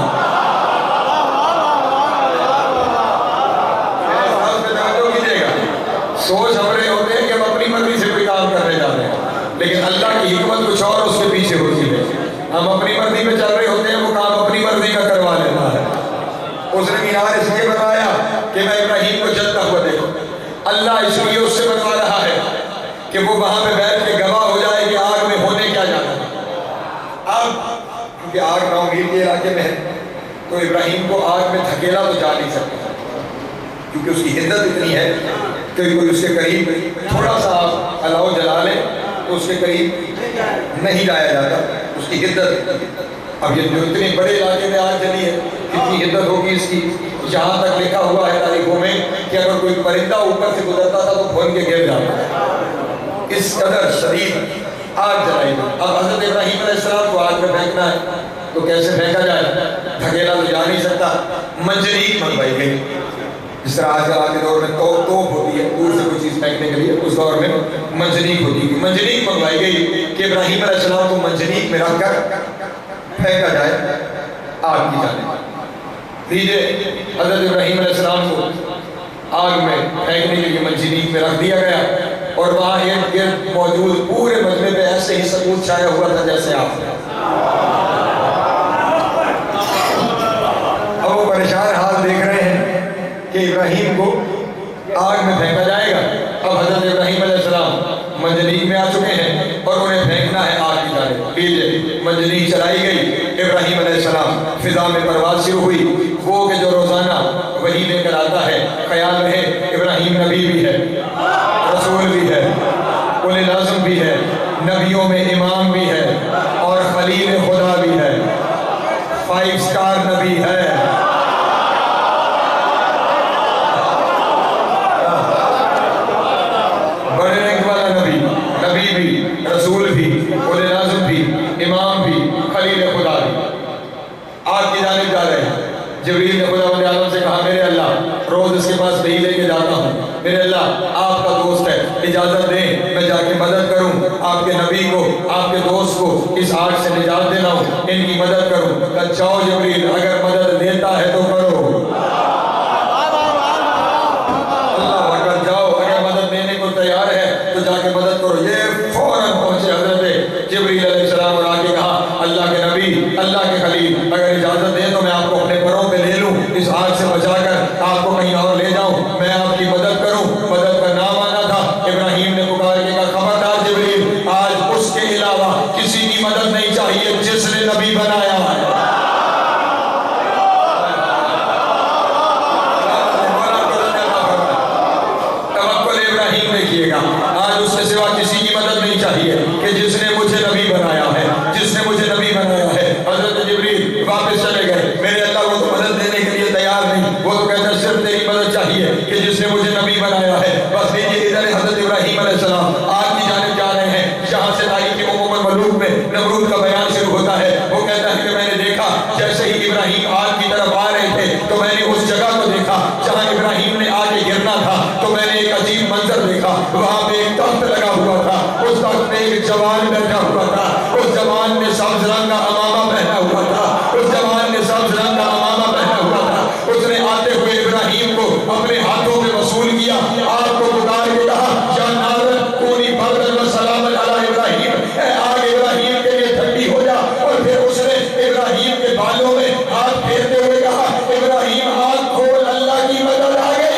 سوچ ہم رہے ہوتے ہیں کہ ہم اپنی مرضی سے کوئی کام کرنے جاتے ہیں، لیکن اللہ کی حکمت کچھ اور اس کے پیچھے ہوتی ہے. ہم اپنی مرضی پہ چل رہے ہوتے ہیں، وہ کام اپنی مرضی کا کروا لیتا ہے. اس نے مینار اس لیے بنوایا کہ میں ابراہیم کو جلتا ہوا دیکھوں. اللہ اس لیے اس سے بنوا رہا ہے کہ وہ وہاں پہ بیٹھ کے گواہ ہو جائے کہ آگ میں ہونے کیا جانا ہے. اب کیونکہ آگ 9 میل کے علاقے میں ہے تو ابراہیم کو آگ میں دھکیلا تو جا نہیں سکتا، کیونکہ اس کی حدت اتنی ہے کہ کوئی اس کے قریب تھوڑا سا آپ الاؤ جلا لیں تو اس کے قریب نہیں لایا جاتا، اس کی حدت. اب یہ جو اتنے بڑے علاقے میں آگ جلی ہے کتنی حدت ہوگی اس کی. یہاں تک لکھا ہوا ہے تاریخوں میں کہ اگر کوئی پرندہ اوپر سے گزرتا تھا تو بھون کے گر جاتا. اس قدر شدید آگ جلائی گئی. اب حضرت ابراہیم علیہ السلام کو آگ میں پھینکنا ہے تو کیسے پھینکا جائے؟ دھکیلا تو جا نہیں سکتا. منجنیق منگوائی گئی. جس طرح آج کل کے دور میں توپ ہوتی ہے دور سے کوئی چیز پھینکنے کے لیے، اس دور میں منجنیق ہوتی ہے. منجنیق منگوائی گئی کہ ابراہیم علیہ السلام کو منجنیق میں رکھ کر پھینکا جائے آگ کی جانب. لیجیے حضرت ابراہیم علیہ السلام کو آگ میں پھینکنے کے لیے منجنیق میں رکھ دیا گیا اور وہاں ارد گرد موجود پورے مجمع پہ ایسے ہی سکوت چھایا ہوا تھا جیسے آپ. اب وہ پریشان حال دیکھ رہے ہیں کہ ابراہیم کو آگ میں پھینکا جائے گا. اب حضرت ابراہیم علیہ السلام منجنیق میں آ چکے ہیں اور انہیں پھینکنا ہے آگ کی جانب. لیجیے منجنیق چلائی گئی. ابراہیم علیہ السلام فضا میں پرواز شروع ہوئی. وہ کہ جو روزانہ وہی لے کر آتا ہے. خیال رہے ابراہیم نبی بھی ہے، رسول بھی ہے، اولو العزم بھی ہے، نبیوں میں امام بھی ہے اور خلیل خدا بھی ہے. 5 اسٹار نبی ہے. بڑے رنگ والا نبی بھی، رسول بھی، اولو العزم بھی، امام بھی، خلیل خدا بھی. آگ کی جانب جا رہے ہیں. جبریل نے خدا ولی عالم سے کہا میرے اللہ روز اس کے پاس وہی لے کے جاتا ہوں، میرے اللہ آپ کا دوست ہے، اجازت دیں میں جا کے مدد کروں، آپ کے نبی کو، آپ کے دوست کو اس آگ سے نجات دینا ہوں، ان کی مدد کروں. کہ جاؤ جبریل اگر مدد دیتا ہے تو کرو. اللہ اگر جاؤ اگر مدد دینے کو تیار ہے تو جا کے مدد کرو. یہ فوراً پہنچے حضرت جبریل علیہ السلام اور آ کے کہا اللہ کے نبی، اللہ کے خلیل اگر اجازت دیں تو میں آپ کو اپنے پروں پہ لے لوں، اس آگ سے بچا کر آپ کو کہیں اور لے جاؤں، میں آپ کی مدد کروں. مدد کا نام آنا تھا. ابراہیم نے پکار کے کہا خبردار جبریل، آج اس کے علاوہ کسی کی مدد نہیں چاہیے جس نے نبی بنایا ہے. توکل ابراہیم نے کیے گا. آج اس کے سوا کسی کی مدد نہیں چاہیے کہ جس نے مجھے نبی بنایا ہے، جس نے مجھے نبی بنایا ہے. حضرت جبریل واپس چلے گئے. میرے اللہ وہ تو مدد دینے کے لیے تیار نہیں، وہ تو کہتا ہے صرف تیری مدد چاہیے کہ جس نے مجھے نبی بنایا ہے. بس لیجیے ادھر حضرت ابراہیم علیہ السلام آگ کی جانب جا رہے ہیں. جہاں سے تاریخ عموماً ملوک میں نمرود کا بیان شروع ہوتا ہے. وہ کہتا ہے کہ میں نے دیکھا جیسے ہی ابراہیم آگ کی طرف آ رہے تھے تو میں نے اس جگہ کو دیکھا جہاں ابراہیم نے آگے گرنا تھا. تو میں نے ایک عجیب منظر دیکھا. وہاں پہ ایک تخت لگا ہوا تھا. اس تخت پہ ایک جوان بیٹھا ہوا تھا. اس جوان نے سبز رنگ کا امامہ پہنا ہوا تھا. اس جوان نے سبز رنگ کا امامہ پہنا ہوا تھا. اس نے آتے ہوئے ابراہیم کو اپنے ہاتھوں پہ وصول کیا. آگ کو پکار کے کہا یا نار کونی بردن و سلام علی ابراہیم، اے آگ ابراہیم کے لیے ٹھنڈی ہو جا. اور پھر اس نے ابراہیم کے بالوں میں ہاتھ پھیرتے ہوئے کہا ابراہیم آگ کھول، اللہ کی مدد آ گئی.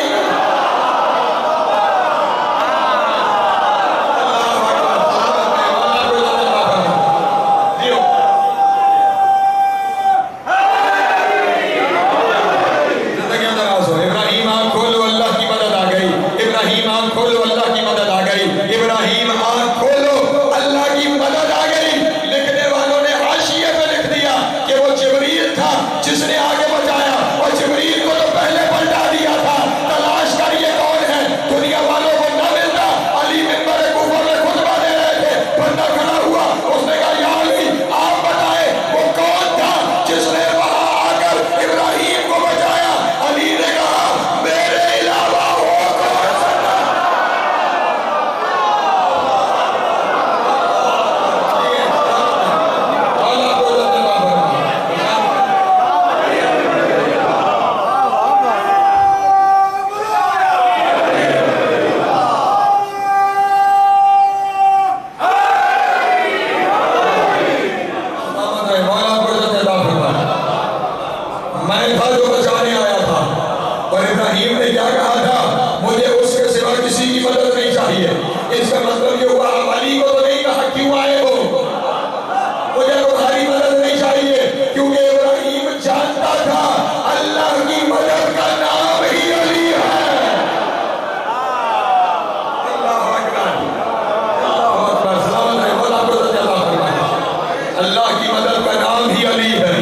اللہ کی مدد کا نام ہی علی ہے.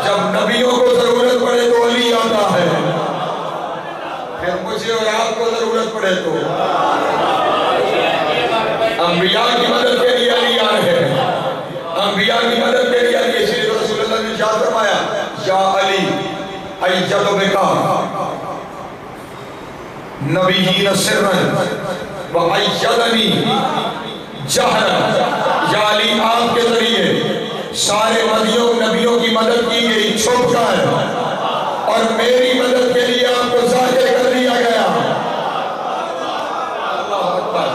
جب نبیوں کو ضرورت پڑے تو انبیاء کی مدد کے لیے علی آ رہے ہیں، انبیاء کی مدد کے لیے علی، اسی لیے رسول اللہ نے ارشاد فرمایا یا علی ایجد بکا نبیین سرن و ایجدنی جہرن، یا علی آپ کے ذریعے سارے نبیوں کی مدد کی گئی چھپ کر، اور میری مدد کے لیے آپ کو ظاہر کر دیا گیا۔ اللہ اکبر،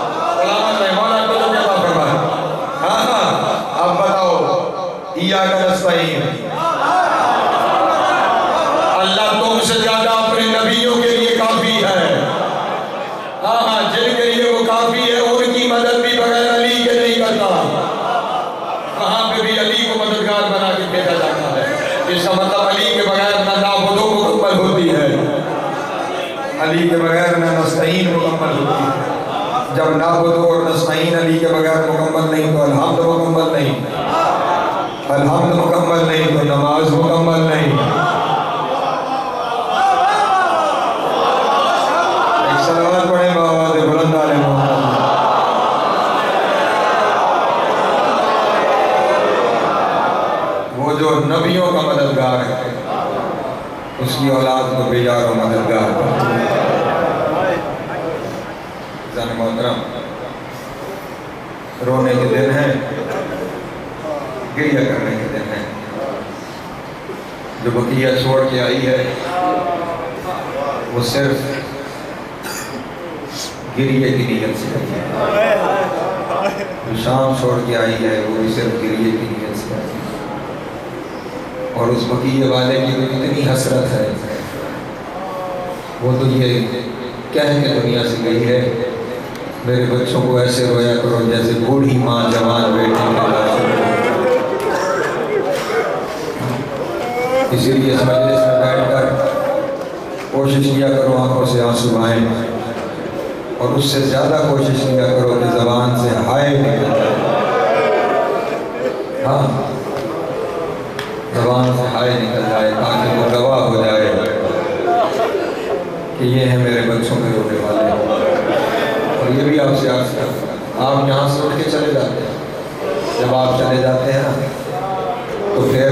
مولا کو تو کیا فرمایا؟ ہاں اب بتاؤ، ایاک نستعین، اللہ تم سے زیادہ اپنے نبیوں کے لیے کافی ہے۔ ہاں جن کے لیے وہ کافی ہے ان کی مدد بھی بغیر علی کے نہیں کرتا، وہاں پہ بھی علی کو مددگار بنا کے بھیجا جاتا ہے۔ اس کا مطلب علی کے بغیر نہ نعبدو مکمل ہوتی ہے، علی کے بغیر نہ نستعین مکمل ہوتی ہے۔ جب نعبدو اور نستعین علی کے بغیر مکمل نہیں تو الحمد مکمل نہیں، الحمد مکمل نہیں تو نماز مکمل نہیں۔ ایک صلوات پڑھیں بآواز بلند آل محمد۔ وہ جو نبیوں کا مددگار ہے اس کی اولاد کو بیجار و مددگار زن محترم، رونے کے دن ہیں، گریہ کرنے کے دن ہیں۔ جو بقیہ چھوڑ کے آئی ہے وہ صرف گریہ کی نیت سے آئی ہے، جو شام چھوڑ کے آئی ہے وہ بھی صرف گریہ کی نیت سے آئی ہے۔ اور اس بقیہ والے کی اتنی حسرت ہے، وہ تو یہ کہہ کے دنیا سے گئی ہے میرے بچوں کو ایسے رویا کرو جیسے بوڑھی ماں جوان بیٹی کے لاش۔ اسی لیے اس مجلس میں بیٹھ کر کوشش کیا کرو آنکھوں سے آنسو بہائیں، اور اس سے زیادہ کوشش کیا کرو کہ زبان سے ہائے نکل جائے۔ ہاں زبان سے ہائے نکل جائے تاکہ وہ گواہ ہو جائے کہ یہ ہیں میرے بچوں کے رونے والے۔ اور یہ بھی آپ سے عرض کرتا ہوں، آپ یہاں سے اٹھ کے چلے جاتے ہیں، جب آپ چلے جاتے ہیں نا تو پھر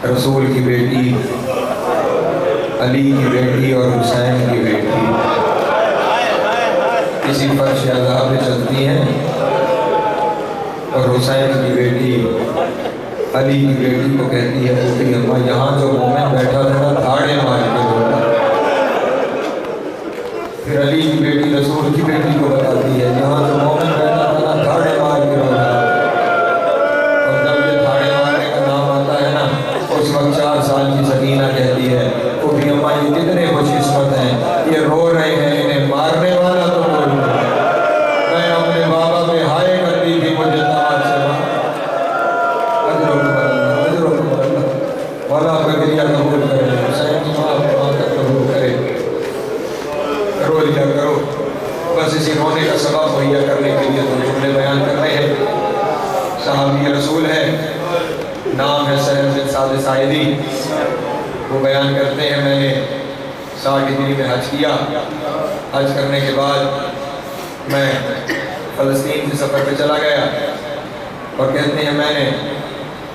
رسول کی بیٹی، علی کی بیٹی اور حسین کی بیٹی کسی فرش عذاب پہ چلتی ہیں، اور حسین کی بیٹی علی کی بیٹی کو کہتی ہے بوٹی اماں یہاں جو مومن بیٹھا تھا نا دھاڑے مار کے روتا۔ پھر علی کی بیٹی رسول کی بیٹی کو بتاتی ہے یہاں جو مومن بیٹھا تھا نا دھاڑے مار کے روتا۔ اور جب یہ دھاڑے مارنے کا نام آتا ہے نا اس وقت 4 سال کی سکینہ کہتی ہے بوٹی اماں یہ کتنے خوش قسمت ہیں، یہ رو رہے ہیں، انہیں مارنے والا تو کوئی نہیں۔ میں اپنے بابا پہ ہائے کرتی تھی مجھے تمام سے مولا آپ کا گریہ قبول کرے، حسین کی ماں کا قبول کرے۔ رو لیا کرو، بس اسی رونے کا سبب مہیا کرنے کے لیے تو جملے بیان کر رہے ہیں۔ صحابی رسول ہے، نام ہے سہل بن سعد ساعدی، وہ بیان کرتے ہیں میں نے 60 ہجری میں حج کیا، حج کرنے کے بعد میں فلسطین کے سفر پہ چلا گیا، اور کہتے ہیں میں نے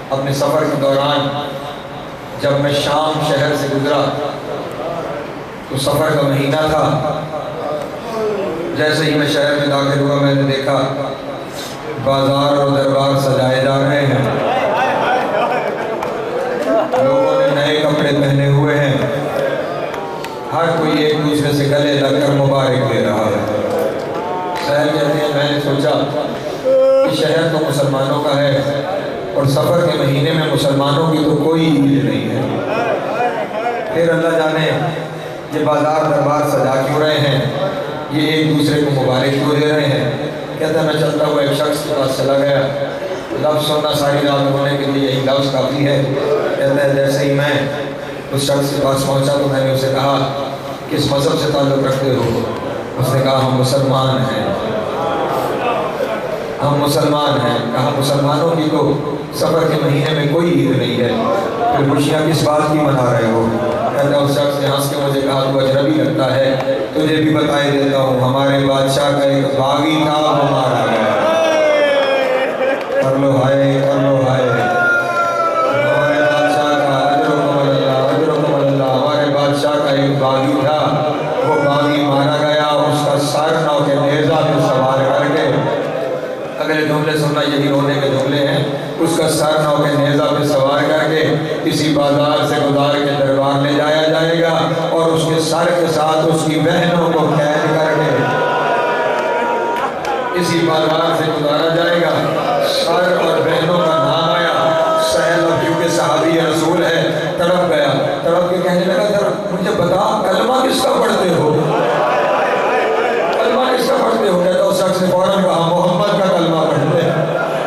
اپنے سفر کے دوران جب میں شام شہر سے گزرا تو سفر کا مہینہ تھا، جیسے ہی میں شہر میں داخل ہوا میں نے دیکھا بازار اور دربار سجائے جا رہے ہیں، لوگوں نے نئے کپڑے پہنے ہوئے ہیں، ہر کوئی ایک دوسرے سے گلے لگ کر مبارک دے رہا ہے۔ سہل کہتے ہیں میں نے سوچا کہ شہر تو مسلمانوں کا ہے اور سفر کے مہینے میں مسلمانوں کی تو کوئی عید نہیں ہے، پھر اللہ جانے یہ بازار دربار سجا کیوں رہے ہیں، یہ ایک دوسرے کو مبارک کیوں دے رہے ہیں۔ کہتا ہے میں چلتا ہوا ایک شخص کے پاس چلا گیا، لفظ سننا ساری رات ہونے کے لیے یہی لفظ کافی ہے۔ کہتا ہے جیسے ہی میں اس شخص کے پاس پہنچا تو میں نے اسے کہا کس مذہب سے تعلق رکھتے ہو؟ اس نے کہا ہم مسلمان ہیں، ہم مسلمان ہیں۔ کہا مسلمانوں کی تو سفر کے مہینے میں کوئی عید نہیں ہے، پھر خوشیاں کس بات کی منا رہے ہو؟ کہتا اس شخص نے ہنس کے مجھے کہا تو اجنبی لگتا ہے، تجھے بھی بتائے دیتا ہوں، ہمارے بادشاہ کا ایک باغی تھا، وہ مارا گیا۔ کر لو ہائے، کر لو ہائے، ہمارے بادشاہ کا اجرکم اللہ، اجرکم اللہ، ہمارے بادشاہ کا ایک باغی تھا، وہ باغی مارا گیا، اس کا سر نو کے نیزہ پہ سوار کر کے، اگلے جملے سننا، یہی رونے کے جملے ہیں، اس کا سر نو کے نیزہ پہ سوار کر کے کسی بازار سے گزار کے دربار لے جایا جائے گا، اور اس کے سر کے ساتھ اس کی بہنوں کو قید کر کے اسی بازار سے گزارا جائے گا۔ سر اور بہنوں کا نام آیا، سہل کیونکہ صحابی رسول ہے، تڑپ گیا، تڑپ کے کہنے لگا مجھے بتا کلمہ کس کا پڑھتے ہو، کلمہ کس کا پڑھتے ہو؟ کہتا اس شخص نے فوراً کہا محمد کا کلمہ پڑھتے ہیں۔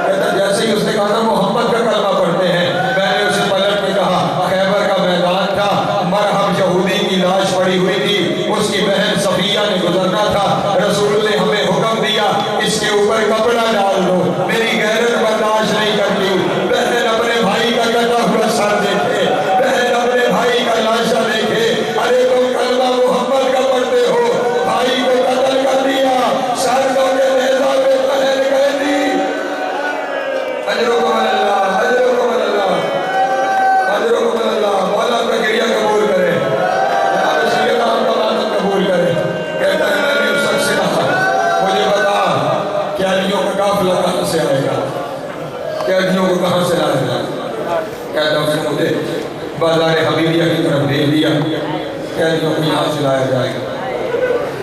کہتا جیسے ہی اس نے کہا محمد کا کلمہ پڑھتے ہیں، میں نے اسے پلٹ کے کہا خیبر کا میدان تھا، مرہم یہودی کی لاش پڑی ہوئی تھی، اس کی بہن صفیہ نے گزرنا تھا، رسول نے ہمیں حکم دیا اس کے اوپر کپڑا ڈال دو، میری غیرت برداشت نہیں کرتی، بہن اپنے بھائی کا کٹا ہوا سر دیکھے، بہن اپنے بھائی کا لاشا دیکھے، ارے تم کلمہ محمد کا پڑھتے ہو، بھائی کو قتل کر دیا، سر کو کے نیزہ پہ پہن کر دی۔ اجرکم اللہ، اجرکم اللہ، اجرکم اللہ، مولا کا گریہ قبول کرے، جناب سید احمد کا ماتم قبول کرے۔ کہتا ہے میں نے اس شخص سے کہا مجھے بتا قیدیوں کا قافلہ کہاں سے آئے گا، قیدیوں کو کہاں سے لائے گا؟ کہتا اس نے مجھے بازار حبیبیہ کی طرف بھیج دیا، قیدیوں کو یہاں سے لایا جائے گا۔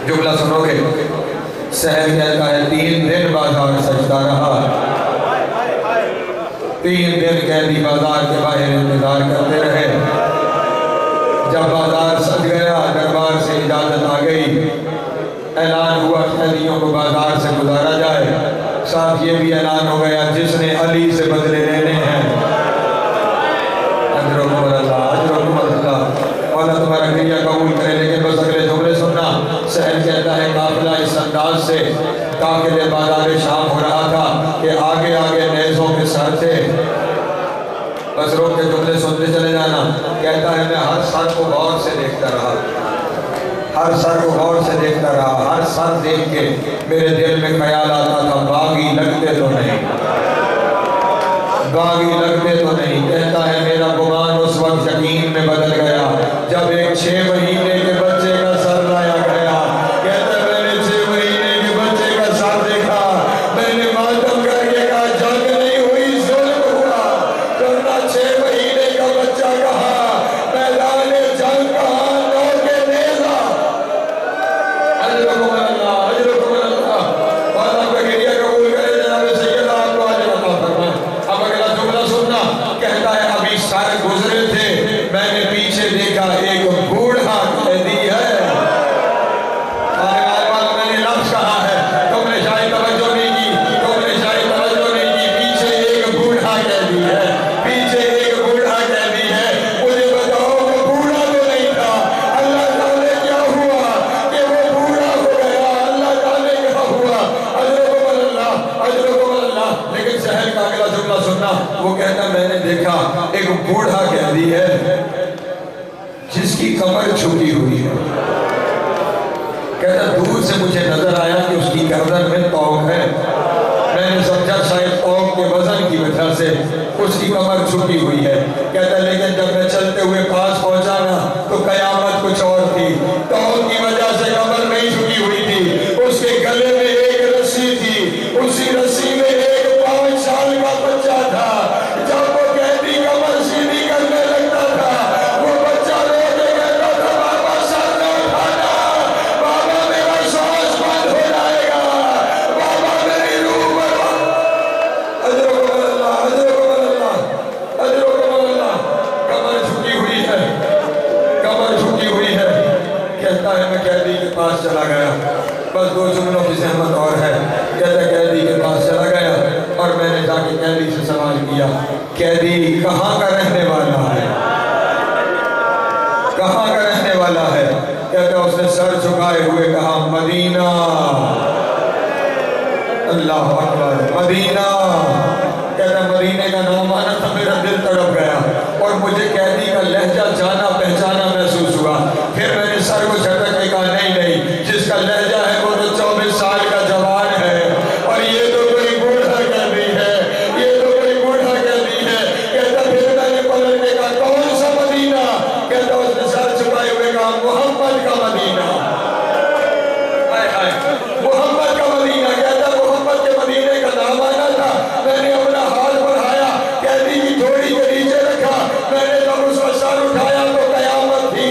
جملہ سنو گے، سہل کہتا ہے 3 دن بازار سجدہ رہا، 3 دن قیدی بازار کے باہر انتظار کرتے رہے، جب بازار سج گیا دربار سے اجازت آ گئی، اعلان ہوا قیدیوں کو بازار سے گزارا جائے، ساتھ یہ بھی اعلان ہو گیا جس نے علی سے بدلے لینے ہیں، اجرکم اللہ، اجرکم اللہ، مولا تمہارا گریہ قبول کرے۔ لیکن بس اگلے جملے سننا، سہل کہتا ہے قافلہ اس انداز سے داخل بازار شام ہو رہا تھا کہ آگے آگے نیزوں کے سر تھے، بس روک کے جملے سنتے چلے جانا۔ کہتا ہے میں ہر سر کو غور سے دیکھتا رہا، ہر سر کو غور سے دیکھتا رہا، ہر سر دیکھ کے میرے دل میں خیال آتا تھا باغی لگتے تو نہیں، باغی لگتے تو نہیں۔ کہتا ہے میرا گمان اس وقت یقین میں بدل گیا جب ایک 6 مہینے کے بچے کا سر لایا گیا۔ کہتا ہے میں نے 6 مہینے کے بچے کا سر دیکھا، میں نے ماتم کر کے کہا جنگ نہیں ہوئی ظلم ہوا، ورنہ 6 مہینے کا بچہ کہا، میدان جنگ کہا، نو کے نیزہ۔ اجرکم اللہ، اجرکم اللہ، مولا کا گریہ قبول کرے، جناب سید آپ کو آج عطا فرمائے۔ اب اگلا جملہ سننا، کہتا ہے ابھی سر گزرے تھے، میں نے پیچھے دیکھا ایک بوڑھا قیدی ہے، میں نے لفظ کہا ہے، تم نے شاید توجہ نہیں کی، تم نے شاید توجہ نہیں کی، پیچھے ایک بوڑھا قیدی ہے، پیچھے ایک بوڑھا قیدی ہے۔ مجھے بتاؤ وہ بوڑھا تو نہیں تھا، اللہ جانے کیا ہوا کہ وہ بوڑھا ہو گیا، اللہ جانے کیا ہوا۔ اجرکم اللہ، اجرکم اللہ۔ لیکن سہل کا اگلا جملہ سننا، وہ کہتا میں نے دیکھا ایک بوڑھا قیدی ہے جس کی کمر چھپی ہوئی ہے۔ کہتا دور سے مجھے نظر آیا کہ اس کی گردن میں توق ہے، میں نے سمجھا شاید توق کے وزن کی وجہ سے اس کی کمر چھپی ہوئی ہے۔ کہتا لیکن جب میں چلتے ہوئے پاس پہنچا نا تو قیامت کچھ اور تھی، توق کی وجہ سے کمر نہیں چھپی ہوئی تھی، اس کے گلے میں ایک رسی تھی، اسی رسی میں ایک 5 سال کا بچہ تھا۔ جب وہ قیدی کمر سیدھی کرنے لگتا تھا، وہ بچہ رو کے کہتا تھا بابا سر نہ اٹھانا، بابا میرا سانس بند ہو جائے گا، بابا میری روح برباد۔ اجرکم اللہ، اجرکم اللہ، اجرکم اللہ۔ کمر جھکی ہوئی ہے، کمر جھکی ہوئی ہے۔ کہتا ہے میں قیدی کے پاس چلا گیا، بس 2 جملوں کی زحمت اور ہے۔ کہتا ہے قیدی کے پاس چلا گیا اور میں نے جا کے قیدی سے سوال کیا قیدی کہاں کا رہنے والا ہے، کہاں کا رہنے والا ہے؟ کہتا اس نے سر جھکائے ہوئے کہا مدینہ۔ اللہ اکبر، مدینہ۔ کہتا مدینے کا نام آنا تھا، میرا دل تڑپ گیا اور مجھے قیدی کا لہجہ جانا پہچانا محسوس محمد کا مدینہ، محمد کا مدینہ کہتا ہے محمد کے مدینے کا نام آنا تھا. میں نے اپنا ہاتھ بڑھایا، قیدی کی تھوڑی کے نیچے رکھا، میں نے جب اس کا سر اٹھایا تو قیامت تھی،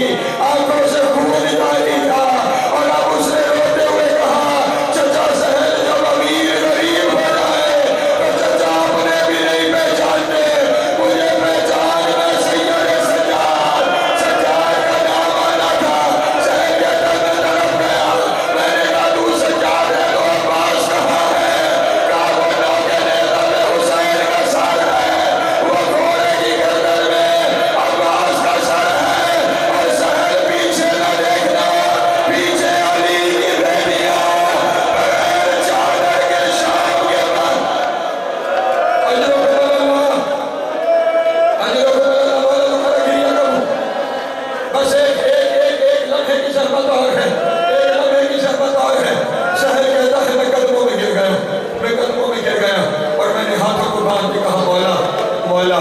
آنکھوں سے خون جاری تھا. اور اب اس نے روتے ہوئے کہا چچا سہیل جب امیر غریب ہو جائے تو چچا اپنے بھی نہیں پہچانتے، مجھے پہچان میں سید سجاد، سجاد کا نام آنا تھا. سہیل کہتا میں طرف گیا، میں نے کہا تو سجاد ہے تو عباس کہاں ہے؟ کہا وہ نوکے نیزہ میں حسین کا سر ہے، وہ گھوڑے کی گردن میں عباس کا سر ہے. اور سہیل پیچھے نہ دیکھنا، پیچھے علی کی بیٹیاں بغیر چادر کے شام کے بعد اجر و بدل اللہ، اجر و بدل اللہ والا تمہارا گریہ کروں. بس ایک لمحے کی شربت اور ہے، ایک لمحے کی شربت اور ہے. سہل کہتا ہے میں قدموں میں گر گیا، میں قدموں میں گر گیا اور میں نے ہاتھوں کو باندھ کے کہا مولا مولا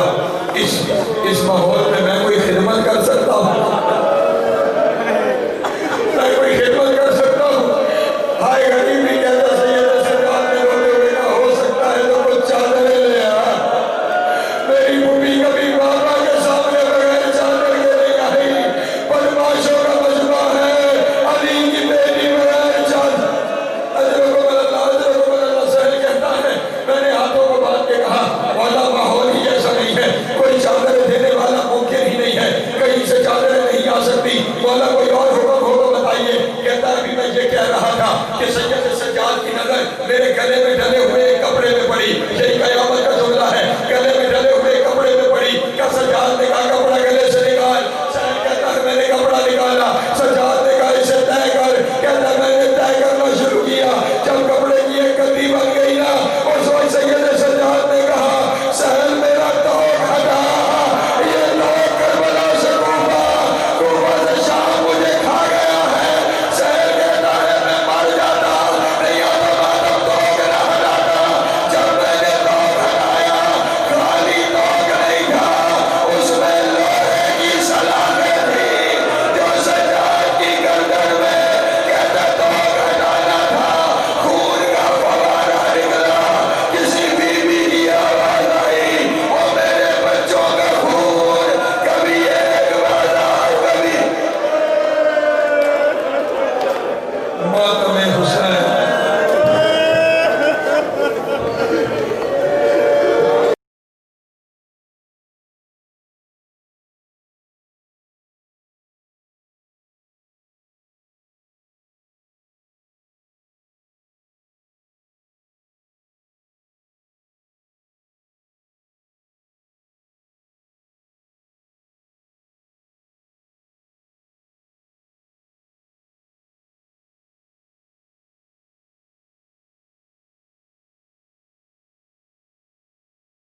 اس ماحول میں میں کوئی خدمت کر سکتا ہوں، میں کوئی خدمت کر سکتا ہوں. ہائے غریب بھی کہتا سید سجاد نے روتے ہوئے کہا ہو سکتا ہے تو کچھ چادریں لے آ. میری بوبی کبھی بابا کے سامنے بغیر چادر کے نہیں آئی، بدماشوں کا مجمع ہے، علی کی بیٹی بغیر چادر. اجر و بدل اللہ، اجر و بدل اللہ. سہل کہتا ہے میں نے ہاتھوں کو باندھ کے کہا مولا ماحول ہی ایسا نہیں ہے، کوئی چادریں دینے والا ممکن ہی نہیں ہے، کہیں سے چادریں نہیں آ سکتی. مولا کوئی اور حکم ہو تو بتائیے. کہتا ہے ابھی میں یہ کہہ رہا تھا کہ سید سجاد کی نظر میرے گلے میں ڈلے